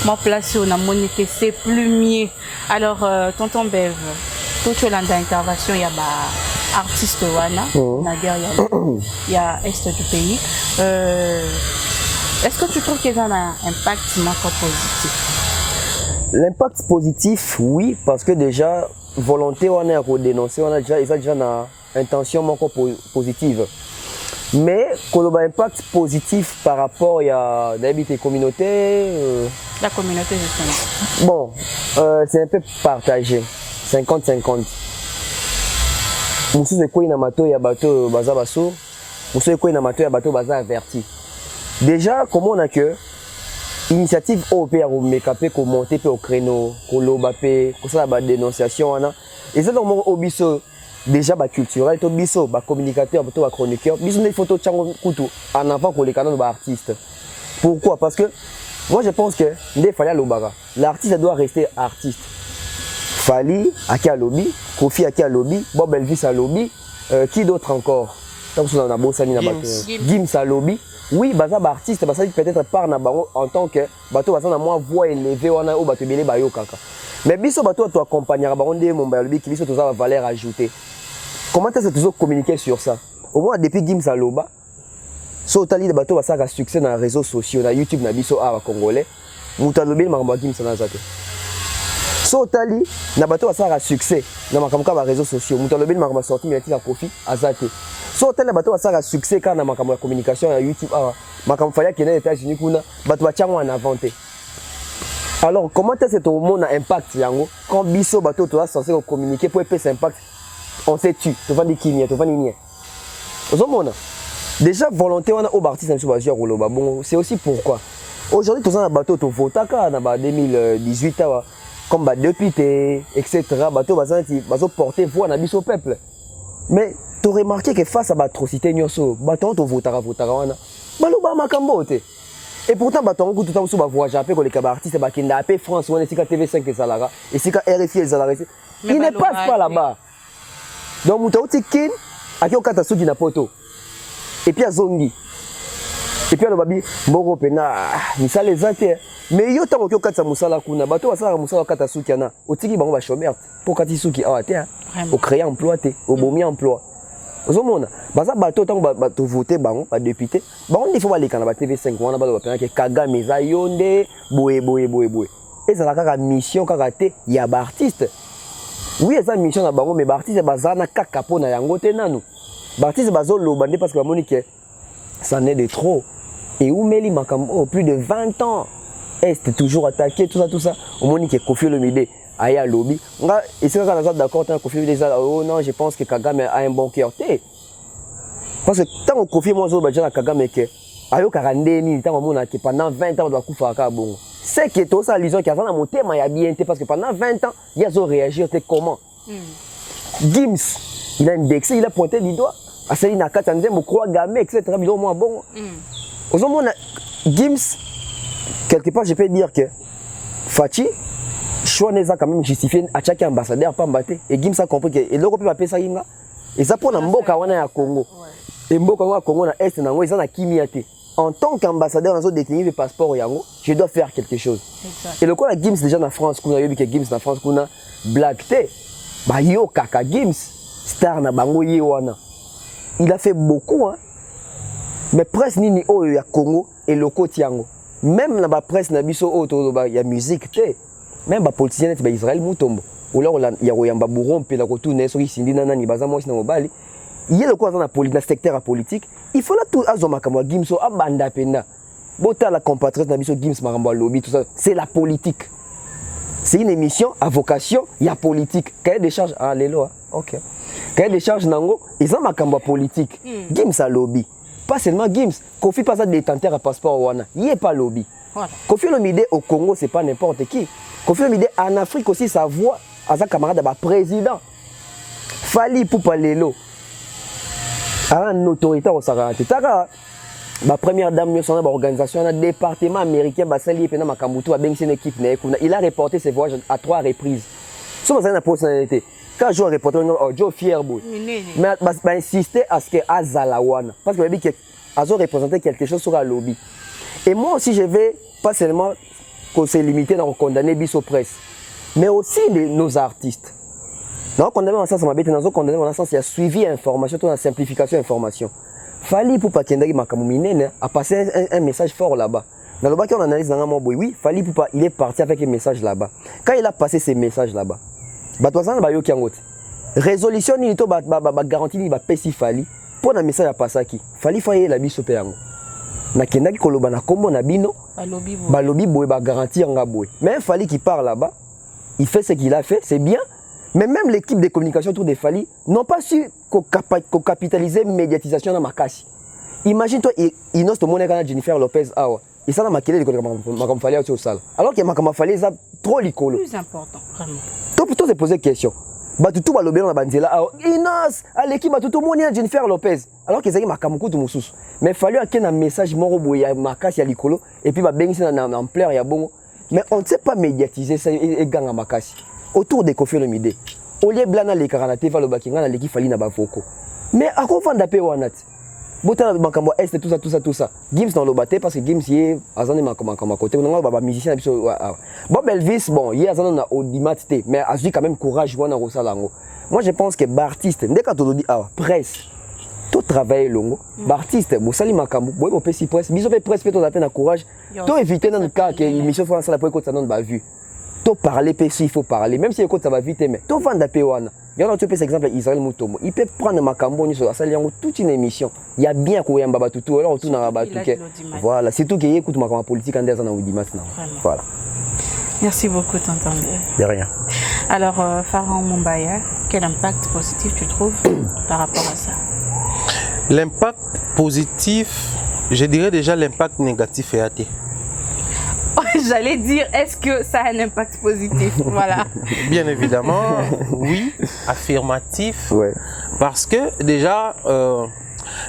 Ma place on a monique, c'est plus mieux. Alors, tonton Bev, tout au landa intervention, il y a artiste wana, naguère il y a est du pays. Est-ce que tu trouves qu'il y a un impact positif? L'impact positif, oui, parce que déjà, volonté, on a dénoncé, on a déjà une intention positive. Mais, quand on a un impact positif par rapport à des communautés. La communauté, justement. Bon, c'est un peu partagé, 50-50. Moussou, c'est quoi une amato et abato baza basso? Moussou, c'est quoi une amato et abato baza averti? Déjà, comment on a que initiative OP à remécaper, qu'on monte au créneau, qu'on l'obapé, qu'on ça la dénonciation, et c'est donc au biso déjà culturel, au biso communicateur, au chroniqueur, biso des photos en avant pour les canaux d'artistes. Pourquoi? Parce que moi je pense que l'artiste doit rester artiste. Fally à qui a lobby, Kofi à qui a lobby, Bob Elvis à lobby, qui d'autre encore? Gims à lobby. Oui, baza artiste, baza peut-être par na bango en tant que bateau baza na moins voix élevée wana o bateau belé bayo kaka. Mais biso bateau to accompagner bango ndé mon balobi qui biso to za valeur ajoutée. Comment est-ce que tu as communiqué sur ça? Au moins depuis Gims à loba, so tali de bateau baza ka succès dans les réseaux sociaux, na YouTube na biso a congolais, mutalobi makambo Gims na zate. So tali na bateau baza ka succès na makambo ka réseaux sociaux, mutalobi makambo sorti mais ti ka Kofi azate. So tel bateau ça a succès quand na makambo communication à YouTube makambo faya qui est aux États-Unis kuna bateau ba tiango en inventé. Alors comment est-ce que tout le monde a impact yango quand biso bateau tu as censé communiquer pour épais impact on sait tu vas dire qui tu vas dire ozomona déjà volonté on a au artiste sur bazia roloba bon c'est aussi pourquoi aujourd'hui tous un bateau to votaka na ba 2018 comme ba député etc bateau bazo porter voix na biso peuple mais tu as remarqué que face à l'atrocité, tu as voté et pourtant, tu as voyagé avec les artistes qui ont France, TV5 et Salara, et si RFI et Salara. Ils ne passent pas là-bas. Donc, tu as dit qu'il y a un catastrophe qui n'a pas poto. Et puis, il y a Zongi. Et puis, il y a Babi, Moro Pena, il y a les inter. Mais il y a un catastrophe Moussala Kuna, bateau à Moussala catastrophe qui en a. Au Tiki, il y a chômeur. Pour catastrophe qui a au créer emploi, au bomi emploi. Ozomona baza bato tango bato voter bango ba député bango il faut aller kana ba TV5 wana ba ba que Kagame za yonde boye et ça la kaka mission kaka te ya ba artiste oui eza mission na bango mais ba artiste bazana kaka pona yango te nanu ba artiste bazo lobande parce que ba moni que ça n'est de trop et où meli makambo plus de 20 ans est toujours attaqué tout ça au moni que Kofi Olomide Aya lobby. Et c'est quand on est d'accord, oh non, je pense que Kagame a un bon cœur. Parce que tant qu'on confie moi, Kagame, ayo 42 ni tant mona que pendant 20 ans doit kufa ka bongo. C'est que tout ça l'illusion qui a dans mon thème ya bien parce que pendant 20 ans, il a réagi comment. Gims, il a indexé, il a pointé du doigt. Asali na kata nzembo croix gamé etc. Bidon moi bon. Aux hommes Gims quelque part je peux dire que Fachi choix n'est quand même justifié à chaque ambassadeur pas mbaté et Gims a compris que et loko peut pas ça inga et ça pour na mboka wana ya Congo. Et mboka wa Congo na est na ngo ils na kimiate. En tant qu'ambassadeur dans un décliné de passeport yango, je dois faire quelque chose. Exact. Et le coup la Gims déjà en France, qu'on a eu que Gims en France qu'on a Black T, bah yo kaka Gims star na bango yewana. Il a fait beaucoup hein. Mais presse nini o ya Congo et le côté yango. Même na ba presse na biso o to ba ya musique té. Même ba politicien ba Israël mutombo. Ou là ya royamba buron pe la ko tourner so isindi nana ni baza mo sina mobali. Il y a le quoi dans la secteur politique. Il faut là tout azoma comme Gimso abanda pena. Bota la compatriote na biso Gims marambo lobby tout ça, c'est la politique. C'est une émission à vocation, il y a politique. Cahier des charges ah lelo OK. Cahier des charges nango, ils ont makambo politique. Gims a lobby. Pas seulement Gims, Kofi pas ça détenteur à passeport wana. Il est pas lobby. Voilà. Kofi Olomide au Congo, c'est pas n'importe qui. Kofi Olomide en Afrique aussi sa voix à sa camarade ba président. Fali Poupa lelo. une autorité au Sarate. La première dame de l'organisation, un département américain, il a reporté ses voyages à 3 reprises. C'est une personnalité. Quand je reporté, Joe Fierbout. Mais il insisté à ce que Azalawan. Parce que Azo représentait quelque chose sur la lobby. Et moi aussi, je vais pas seulement se limiter à condamner Bisso Presse, mais aussi nos artistes. Dans le condamnement, ça m'a bêté. Dans le condamnement, il y a suivi information, toute la simplification information. Fali pour pas qu'il a passé un message fort là-bas. Dans le bas qu'on analyse dans mon boy, oui, Fali Poupa, il est parti avec un message là-bas. Quand il a passé ces messages là-bas, résolution ni to garantie ni ba pesi Fali pour un message à passer qui Fali faye la biso pe yango. Na kendaki koloba na kombo na bino ba lobi boy ba garantir nga boy. Mais Fali qui part là-bas, il fait ce qu'il a fait, c'est bien. Mais même l'équipe de communication autour de Fali n'ont pas su capitaliser médiatisation dans Makasi. Imagine-toi, il n'ose te montrer quand Jennifer Lopez Awa. Et ça, ma kélé de Makam Fali au sol. Alors que Makam Fali, ça trop l'icolo. Plus important, vraiment. Toi, plutôt, se poser question. Batutu va l'obéir dans la bandela. Inos, à l'équipe, Batutu monia Jennifer Lopez. Alors qu'ils ont Makam Koutou Moussous. Mais il fallait qu'il y ait un message moro ya Makasi à l'icolo. Et puis, Bengi en pleurs, il y a bon. Mais on ne sait pas médiatiser ça et gang à Makasi. Autour des Kofi Olomide. Au lieu blana les karanaté va le bakinga na l'équipe Fali na bafoko. Mais à quoi on d'appel wanat? Bota makambo est tout ça. Gims dans le baté parce que Gims y azane makama côté on a baba musicien biso. Bob Elvis bon, y azane na audimatité mais a quand même courage wana rosalango. Moi je pense que artiste dès quand on dit presse tout travailler longo, artiste bo sali makambo, boy bo pesi presse, biso pe presse pe to appel na courage. To éviter dans le cas que émission France la pour que ça non ba vu. To parler, il faut parler, même si ça va vite, mais to vendre péwana. Il y a un autre exemple Israël Mutombo. Il peut prendre ma cambone sur ça, il y a toute une émission. Il y a bien qu'on y a un babatutu, alors on tourne à babatutu. Voilà, c'est tout qui écoute ma politique en disant Audimat. Voilà. Merci beaucoup, tonton. De rien. Alors, Pharaon Mumbaya, quel impact positif tu trouves par rapport à ça? L'impact positif, je dirais déjà l'impact négatif est athée. J'allais dire, est-ce que ça a un impact positif? Voilà. Bien évidemment, oui, affirmatif. Ouais. Parce que déjà,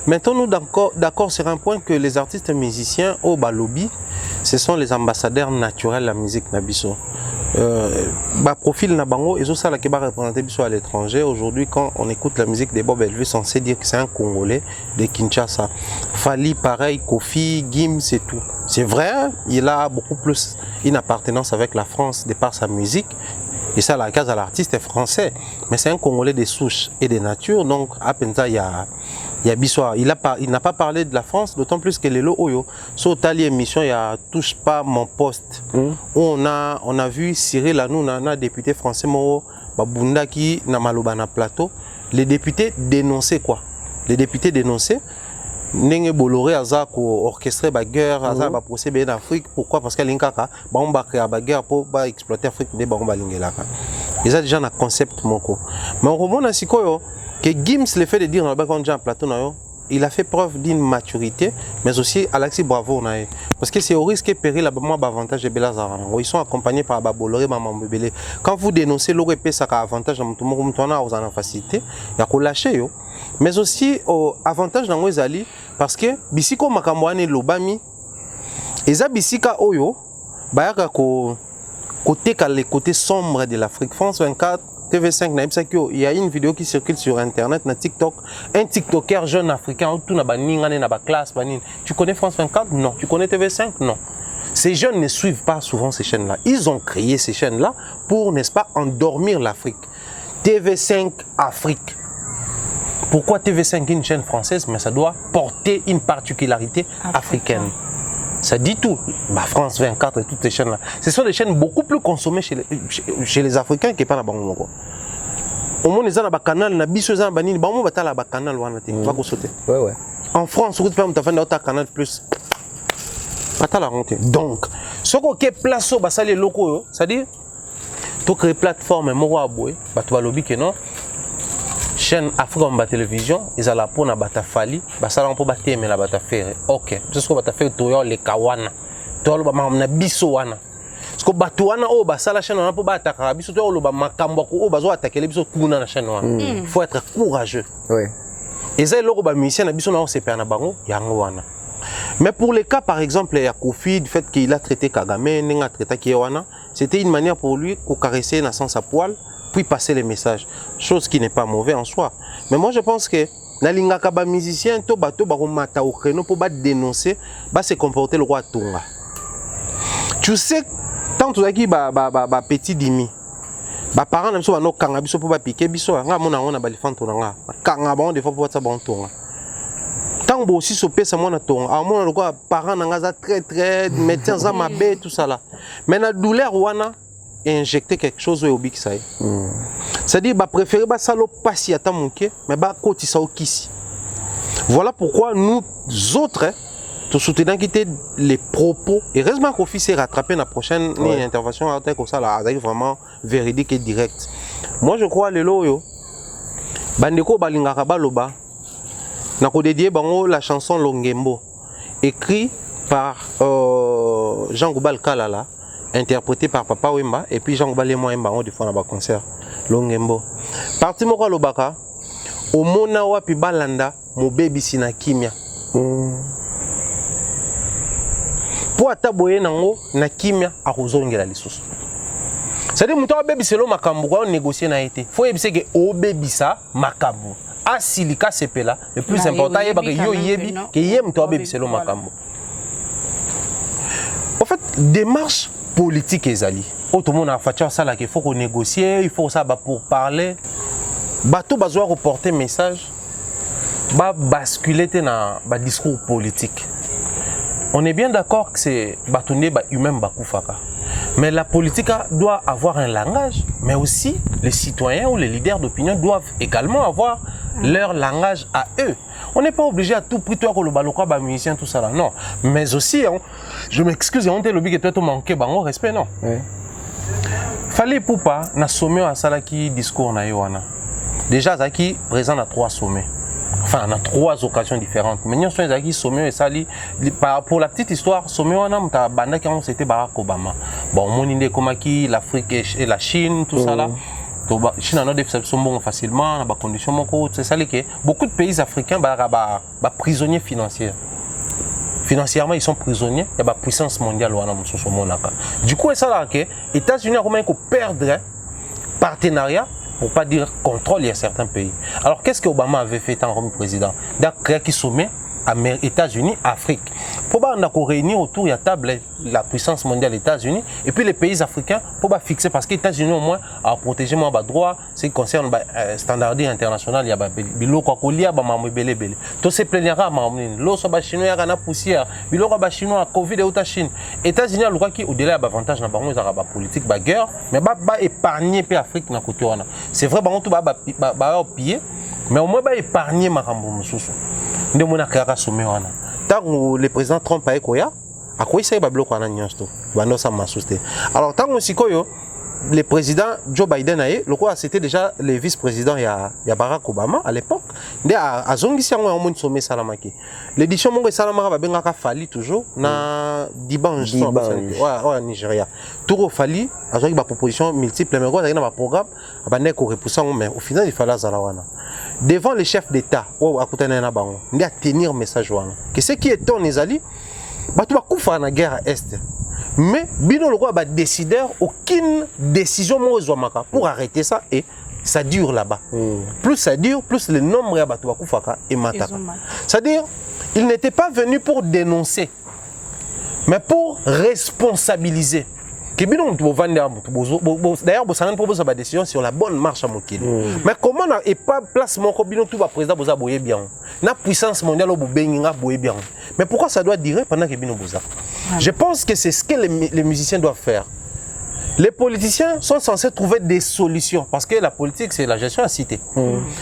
mettons-nous d'accord sur un point que les artistes et musiciens au Balobi, ce sont les ambassadeurs naturels de la musique Nabiso. Profil Nabango, et ça qui va représenter à l'étranger. Aujourd'hui, quand on écoute la musique des Bob Elvis, on sait dire que c'est un Congolais de Kinshasa. Fali, pareil, Kofi, Gims, c'est tout. C'est vrai, il a beaucoup plus une appartenance avec la France de par sa musique. Et ça, la case à l'artiste est français. Mais c'est un Congolais de souche et de nature. Donc, à Penza, il y a Bissoa. Il n'a pas parlé de la France, d'autant plus que les Oyo. Sur tali émission, il y a Touche pas mon poste. Où on a vu Cyril Hanouna, député français, Moro, Babunda qui n'a malobana plateau. Les députés dénonçaient quoi? Les députés dénonçaient. Nenge Boloré aza ko orchestrer ba guerre aza ba procès en Afrique. Pourquoi? Parce que l'inkaka ba on ba créer ba guerre pour ba exploiter Afrique de ba on ba lingelaka. Ils ont déjà un concept moko. Mais on remonte à sikoyo que Gims le fait de dire dans le background en plateau na yo il a fait preuve d'une maturité, mais aussi Alexis Bravo. Parce que c'est au risque et péril, moi, avantage de Belazar. Ils sont accompagnés par Bolloré, Maman Bébélé. Quand vous dénoncez l'ORP, ça a avantage dans tout le monde, on a en facilité, il y a qu'on lâche. Mais aussi, avantage dans les alliés, parce que Bissiko Makamouane Lobami, et ça Bissika Oyo, les côtés sombres de l'Afrique. France 24, TV5, il y a une vidéo qui circule sur Internet, sur TikTok. Un TikToker jeune africain, classe. Tu connais France 24? Non. Tu connais TV5? Non. Ces jeunes ne suivent pas souvent ces chaînes-là. Ils ont créé ces chaînes-là pour, n'est-ce pas, endormir l'Afrique. TV5 Afrique. Pourquoi TV5 est une chaîne française? Mais ça doit porter une particularité africaine. Ça dit tout. France 24 et toutes ces chaînes-là. Ce sont des chaînes beaucoup plus consommées chez les Africains qui ne sont pas là. Au moins, les gens ont un canal, ils ont un canal. En France, vous avez un canal plus. Donc, ce qui est place au les locaux, c'est-à-dire, tu crées une plateforme, tu vas lobby que non. Chaîne Afrique en télévision, ils ont la peau na batafali, ça on peut battre mais la batafere. OK, c'est ce que batafere toyo le kawana. Toyo ba na biso wana. Ce que batuana o ba ça la chaîne on peut battre biso toyo ba makambo ko o bazo attaquer les biso kuna na chaîne wana. Faut être courageux. Oui. Et ça loko ba musicien na biso na on se perd na bango yango wana. Mais pour les cas par exemple il y a Kofi du fait qu'il a traité Kagame, n'enga traité Kiwana, c'était une manière pour lui de caresser na sens à poil. Puis passer les messages, chose qui n'est pas mauvais en soi. Mais moi je pense que nalinga kaba musicien to bato ba mata au créneau pour dénoncer, ba se comporter le roi Tonga. Tu sais tant tout qui ba petit dimi. Ba parents même so no kanga biso pour ba piquer biso nga mona on a ba lifanto nga. Kanga ba on des fois pour ça ba on Tonga. Tant bo aussi sopé ça mona Tonga. A mona le roi parents nga za très médecins za mabe tout ça là. Mais na douleur wana et injecter quelque chose au big side. C'est-à-dire bah préférer bah ça passer à ta manquer mais bah côté ça au kisi. Voilà pourquoi nous autres tout soutenons quitter les propos et heureusement qu'au fils est rattrapé la prochaine intervention avec ça là avec vraiment véridique et direct. Moi je crois les loyo bandeko balingaka baloba na ko dédier bango la chanson Longembo écrit par Jean Goubal Kalala interprété par Papa Wemba et puis Jean Goubal Wemba on défend là-bas concert Longembo. Parti moko lobaka o mona wapi balanda mo baby sina kimia. Po ataboye nango na kimia akozongela lisusu. C'est-à-dire muto baby selo makambu kwa négocier na été. Faut yebise que o baby ça makambu. Asilika sepela le plus important yeba que yo yebi que yem to baby selo makambu. En fait, démarche politique et zali. Tout le monde a fait ça là qu'il faut qu'on négocie, il faut ça pour parler. Bateau besoin reporter message, basculer dans le discours politique. On est bien d'accord que c'est bâtonné humain bakufaka. Mais la politique doit avoir un langage, mais aussi les citoyens ou les leaders d'opinion doivent également avoir leur langage à eux. On n'est pas obligé à tout prix toi que le balokwa ba musicien tout ça là non, mais aussi je m'excuse on te lobby que toi tu manquer bango respect non. Oui. Fallait pour pas na sommet à sala qui discours na yoana. Déjà zaki présent à 3 sommets. Enfin, on a 3 occasions différentes. Mais nous sommes ici sommet et sali. Pour la petite histoire, sommet on a muta banda qui ont c'était Barack Obama. Bon, mon idée comme qui l'Afrique et la Chine tout ça là. Chine a des bon facilement, dans des conditions c'est ça que beaucoup de pays africains sont prisonniers financiers. Financièrement, ils sont prisonniers, il y a la puissance mondiale. Du coup, c'est ça que les États-Unis ont perdu partenariat, pour ne pas dire contrôle, il y a certains pays. Alors, qu'est-ce qu'Obama avait fait en tant que président? D'accueillir qui sommet États-Unis, Afrique. Pour réunir autour de la table la puissance mondiale États-Unis et puis les pays africains pour fixer parce que les États-Unis au moins a protégé mon droit ce qui concerne le standard international il y a bilo quoi kolia ba mamu belé belé to se pléniera mamu lo so ba chinois ya na poussière bilo ba chinois covid et autres Chine États-Unis le qui au-delà avantage na bango za ba politique ba guerre mais ba épargner pe Afrique na côté wana c'est vrai bango tout ba piller mais au moins ba épargner makambo mususu nde mona kaka sommet wana tant le président Trump a ekoya à quoi ça va bloquer en agnesto bando ça m'a sousté alors tant aussi koyo le président Joe Biden a le quoi c'était déjà le vice-président il y a Barack Obama à l'époque nde azongisi yango yango moni sommet salamaki l'édition mongo esalamaka babengaka Fali toujours na Dibange ouais Nigeria tout Fali azwaki ba proposition multiple mais quoi na ba programme abandé ko repousser mais au final il fallait azala wana devant les chefs d'état o akutana na bango nde a tenir message wana que ce qui est ton ezali batu bakufa na guerre à est mais bino le roi ba décideur aucune décision mozwamaka pour arrêter ça et ça dure là-bas. Plus ça dure, plus le nombre de bateaux et mataka. C'est-à-dire, il n'était pas venu pour dénoncer, mais pour responsabiliser. D'ailleurs, vous savez proposer une décision sur la bonne marche à Mokili. Mais comment on n'a pas place mon combino tout va président vous aboyer bien. La puissance mondiale au Bénin aboyer bien. Mais pourquoi ça doit durer pendant que bino boza? Je pense que c'est ce que les musiciens doivent faire. Les politiciens sont censés trouver des solutions parce que la politique c'est la gestion à cité.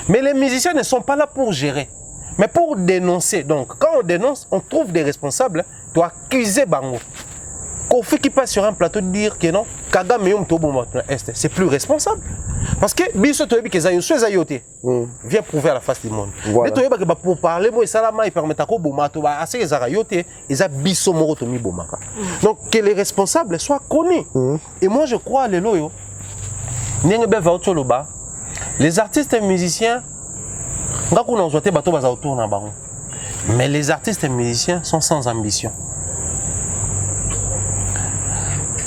Mais les musiciens ne sont pas là pour gérer, mais pour dénoncer. Donc quand on dénonce, on trouve des responsables, doit accuser Bango. Kofi qui passe sur un plateau de dire que non, Kagame c'est plus responsable. Parce que Biso Toyebi Kezayote vient prouver à la face du monde. Mais Toyebi pour parler, moi, Salama, il permet à Kobomato, à ces Zarayote, ils ont Biso Morotomi Bomaka. Donc que les responsables soient connus. Et moi, je crois, les loyaux, les artistes et musiciens, mais les artistes et musiciens sont sans ambition.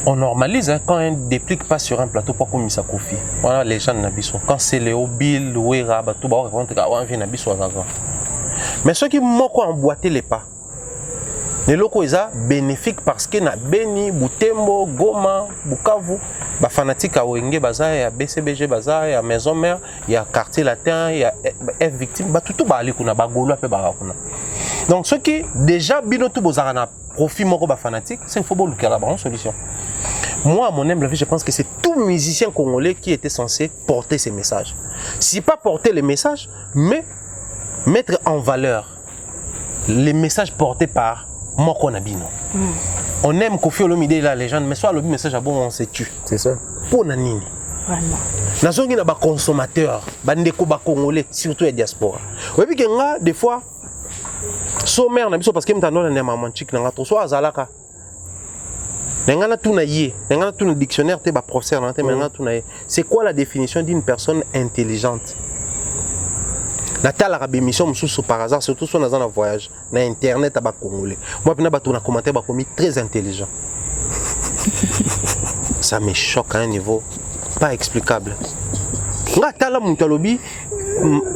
On normalise hein, quand un déplique passe sur un plateau pour qu'on ça Kofi. Voilà les gens n'habissent. Quand c'est Léo, Bill, Ouera, Batou, on vient n'habissent. Mais ceux qui m'ont emboîté les pas, les locaux ils sont bénéfiques parce que na Beni, Butembo, Goma, Bukavu, bah fanatique à Wenge Baza, il y a BCBG Baza, il y a Maison Mère, il y a Quartier Latin, il y a F Victime, bah tout bah aller kuna, bah Golo après bah kuna. Donc ceux qui déjà binotou bozarana profit moko bah fanatique, c'est il faut bon lutter là-bas en solution. Moi, à mon humble avis, je pense que c'est tout musicien congolais qui était censé porter ces messages. Si pas porter les messages, mais mettre en valeur les messages portés par Moko Nabino. On aime Kofi Olomide la légende, mais soit le message à bon, on se tue. C'est ça. Pour Nanini. Vraiment. Nazongi na ba consommateur, bandeko ba congolais, surtout les diaspora. Oui, puis que des fois, sommaire na biso parce que m'tano na mamanchik na to soit azalaka. Dans dictionnaire, c'est quoi la définition d'une personne intelligente? La émission par hasard, surtout si on est en voyage, dans Internet, à Congolais. Moi, je vais commenter très intelligent. Ça me choque à un niveau pas explicable.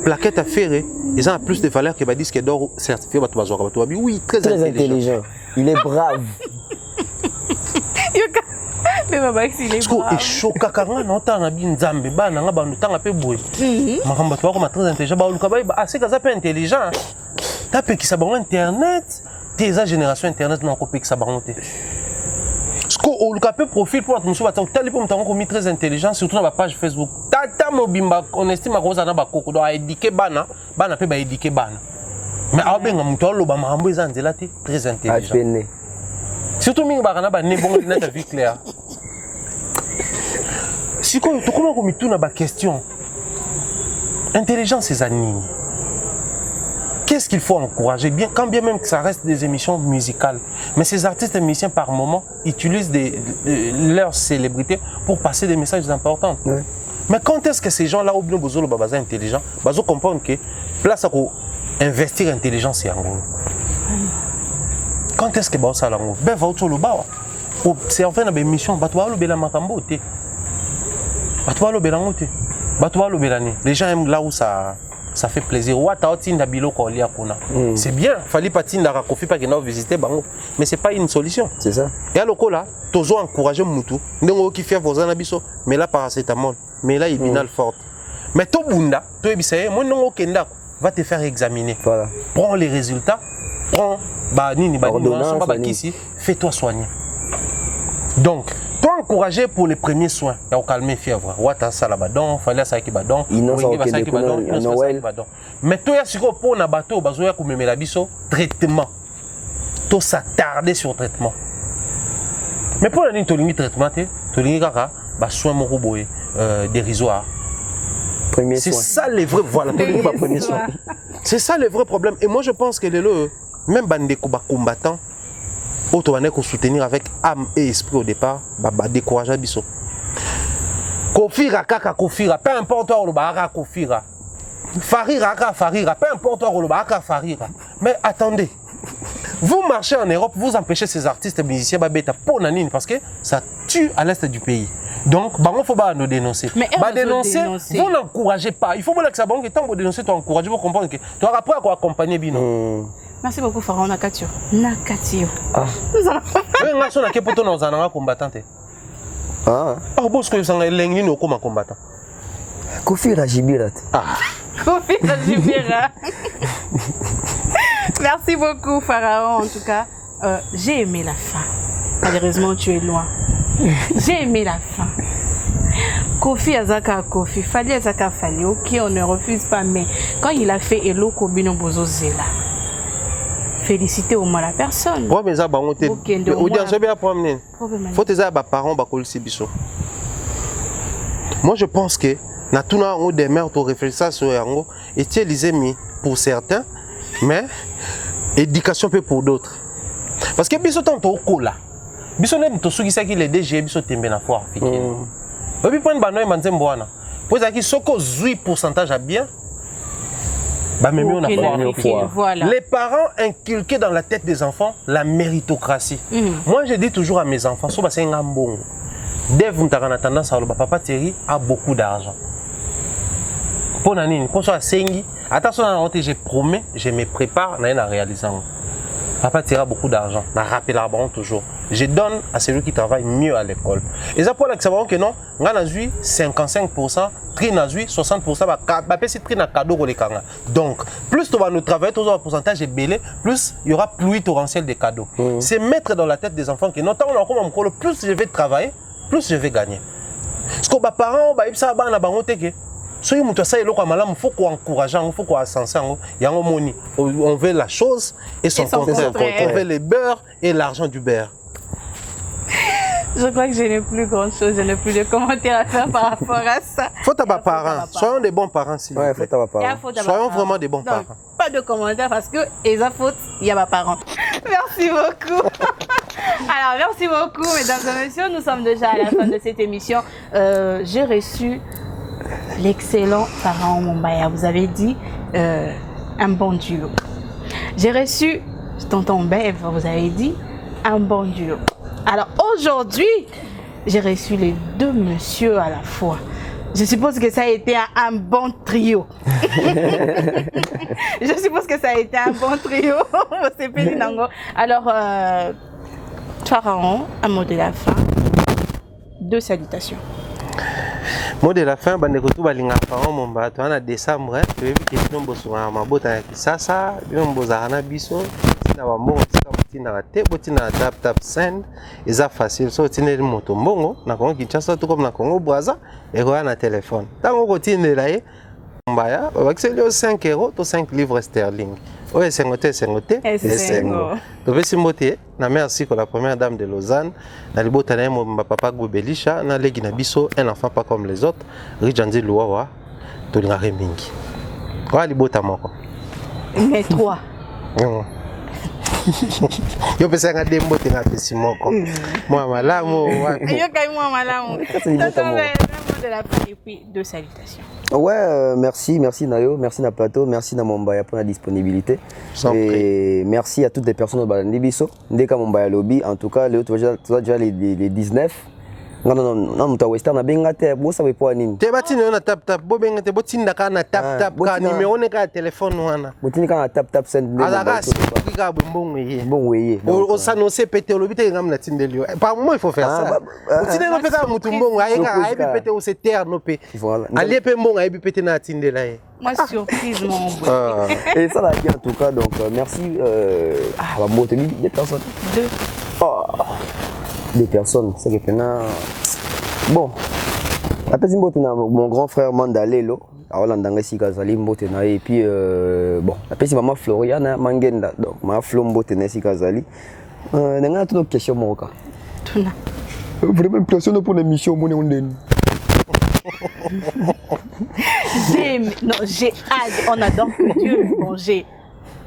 Plaquette à faire, ils ont plus de valeur que les disques d'or certifiés. Oui, très intelligent. Il est brave. Mais ma bague il est brave. Et choka kanga non ta na bin nzambe ba na nga ba ntanga pe boy. Makamba to ko ma très intelligent ba luka ba assez ka zape intelligent. Ta pe ki sa ba internet, tes génération internet na ko pe ki sa ba monter. Sko o luka pe profil pour muso ba ta tali po mtango ko mi très intelligent surtout na ba page Facebook. Tata mobimba on estime ko za na ba koko do a éduquer bana pe ba éduquer bana. Mais a benga muto lo ba makambo ezanzela te très intelligent. Surtout mingi bakana ba ne bongo na ta vie claire. Si tu comment on met na ba question. Intelligence c'est anime. Qu'est-ce qu'il faut encourager bien quand bien même que ça reste des émissions musicales. Mais ces artistes et musiciens par moment utilisent leurs célébrités pour passer des messages importants. Ouais. Mais quand est-ce que ces gens-là ont bien besoin de baza intelligent, bazo comprendre que place à investir intelligence c'est en gros. Quand est-ce que bah ça lango ben va autour le bas observer na émission batwa lo bela makambo te batwa lo bela ngote batwa lo belani les gens aiment là où ça fait plaisir wa ta otinda biloko lia kuna c'est bien fallait pas tinda ka kofi pas que na visiter bango mais c'est pas une solution c'est ça et aloko là tozo encourager mutu ndongo ki fait vozana biso mais là paracétamol mais là ibinal forte mais to bunda to ebisaye moi ndongo kenda va te faire examiner voilà prends les résultats prends fais-toi soigner. Donc, toi encourager pour les premiers soins, il y a calmer fièvre. Wata salabadon, fallait ça qui badon, mais toi il y a pour na bateau, bazoya ko memela biso traitement. Toi s'attarder sur traitement. Mais pour la ligne to limite traitement te, to limite kaka ba soin moko boye dérisoire. C'est ça les vrais voilà, premier soin. C'est ça le vrai problème. Et moi je pense que même bandeko ba combattant auto bané ko soutenir avec âme et esprit au départ, ba décourager biso. Kofira kaka kofira, peu importe où le ba kofira. Farira ka farira, peu importe où le ba farira. Mais attendez. Vous marchez en Europe, vous empêchez ces artistes et musiciens babeta pour nanine parce que ça tue à l'est du pays. Donc, il faut nous dénoncer. Mais dénoncer, vous n'encouragez pas. Il faut que ça que tant que vous dénoncez, tu encourages, vous comprenez que tu auras après à accompagner Bino. Merci beaucoup, Pharaon Nakatio. Nakatio. Ah. Nous allons combattant. Ah, bon, ce que vous avez l'engin au combattant. Kofi Rajibirat. Ah. Kofi Rajibirat. Merci beaucoup, Pharaon. En tout cas, j'ai aimé la fin. Malheureusement, tu es loin. J'ai aimé la fin. Kofi Azaka Kofi, Fali Azaka Fali, ok, on ne refuse pas, mais quand il a fait Elo Kobino Bozo Zela, féliciter au moins la personne. Oui, mais ça, faut que les parents moi, je pense que na tuna on des mères to réfléchir sur yango et utiliser pour certains, mais éducation peut pour d'autres. Parce que biso tanto kola. Biso nem to suki saki les DG biso tembe na foire fikini. Obi point banoy manzembo wana. Pour ça qui soko zui pourcentage à bien. Bah même on a foire. Voilà. Les parents inculquent dans la tête des enfants la méritocratie. Moi je dis toujours à mes enfants so ba c'est ngambongo. Dès que vous avez tendance à le papa Thierry a beaucoup d'argent. Pour Nanine, pour ça, attention, je promets, je me prépare à réaliser. Papa Thierry a beaucoup d'argent. Je rappelle toujours. Je donne à celui qui travaille mieux à l'école. Et ça pour savoir que non, on a 55%, tri 60%, tri na cadeau. Donc, plus tu vas nous travailler, tout un pourcentage est belé, plus il y aura pluie torrentielle de cadeaux. C'est mettre dans la tête des enfants que non, plus je vais travailler, plus je vais gagner. Parce que les parents, ils savent que si vous il faut qu'on encourage, il faut qu'on ascense. On veut la chose et son contraire. On veut le beurre et l'argent du beurre. Je crois que je n'ai plus grand chose, je n'ai plus de commentaires à faire par rapport à ça. Faut à parents. Soyons des bons parents, s'il vous plaît. Soyons vraiment des bons parents. Pas de commentaires parce que les faute, il y a ma parent. Merci beaucoup. Alors, merci beaucoup, mesdames et messieurs. Nous sommes déjà à la fin de cette émission. J'ai reçu l'excellent Pharaon Mombaya. Vous avez dit un bon duo. J'ai reçu Tonton Bev. Vous avez dit un bon duo. Alors aujourd'hui, j'ai reçu les deux messieurs à la fois. Je suppose que ça a été un bon trio. Je suppose que ça a été un bon trio. Alors, Pharaon, un mot de la fin. Deux salutations. Mot de la fin, Bandekotou Balinga Pharaon Momba, tu en décembre, tu veux que tu as mabota Kisasa, Bozarana Biso, Nawambo, Botina tap send, et ça facile, so tu n'es moto mbongo, na Congo Kinshasa, tout comme na Congo Brazza, et on a téléphone. Tant qu'on continue là, Mbaya, c'est 5 €, 5 livres sterling. Oui, c'est ngoté. Tu veux s'immoter, na merci pour la première dame de Lausanne, na libotane mon papa Goubelisha, na legina biso, un enfant pas comme les autres, Rijandi Louawa, tu l'as remingi. Quoi libota moko? Mais 3. Yo pesa nga dembo te nga pesi moko. Moi malamu. Yo kai moi malamu. De la fin et puis deux salutations. Ouais, merci Nayo, merci na plateau, merci na Mombaya pour la disponibilité. Et merci à toutes les personnes au Balandibiso. Ndeka Mombaya Lobby, en tout cas, tu vois déjà les 19. Non, tu as Western, tu bon ça veut pas nini. Tu vas tenir na tap bo benga te botinda ka na tap ka numéro ne ka téléphone wana. Botinda ka na tap send. Azaka sika bon yé. Bon yé. On s'annonce pété le bité ngam na tindelio. Par moment il faut faire ça. Botinda no peka mutu mbongo ayeka ayebi pété au se terre no pe. Ali pe mbongo ayebi pété na tindela yé. Moi surprise mon bon. Et ça là en tout cas donc merci va monter des personnes. Deux. Des personnes, c'est que maintenant. Bon, après mon grand frère Mandalelo, et puis bon, après c'est maman Floriana Mangenda, donc ma Flombo Tennessee Kazali. On a toute autre question, Moroka. Vraiment impressionnant pour l'émission, mon J'ai adoré. On adore que Dieu, mais bon, j'ai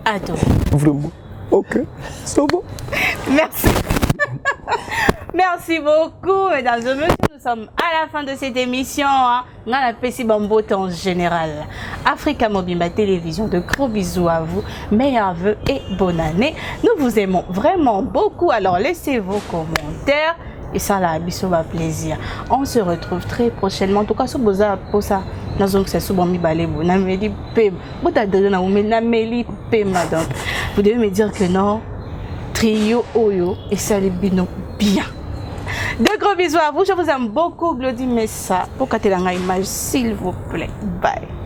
adoré. Vraiment. Ok, ça va. Merci. Merci beaucoup, mesdames et messieurs. Nous sommes à la fin de cette émission. On a la PC Bambote en général. Africa Mobimba Télévision, de gros bisous à vous. Meilleurs vœux et bonne année. Nous vous aimons vraiment beaucoup. Alors laissez vos commentaires. Et ça, là, bisous, va plaisir. On se retrouve très prochainement. En tout cas, si vous avez pour ça, nous avons fait ce bon mibalebo. Vous devez me dire que non. Trio Oyo et Salibino bien. De gros bisous à vous. Je vous aime beaucoup. Glody Messa. Pour qu'à image, s'il vous plaît. Bye.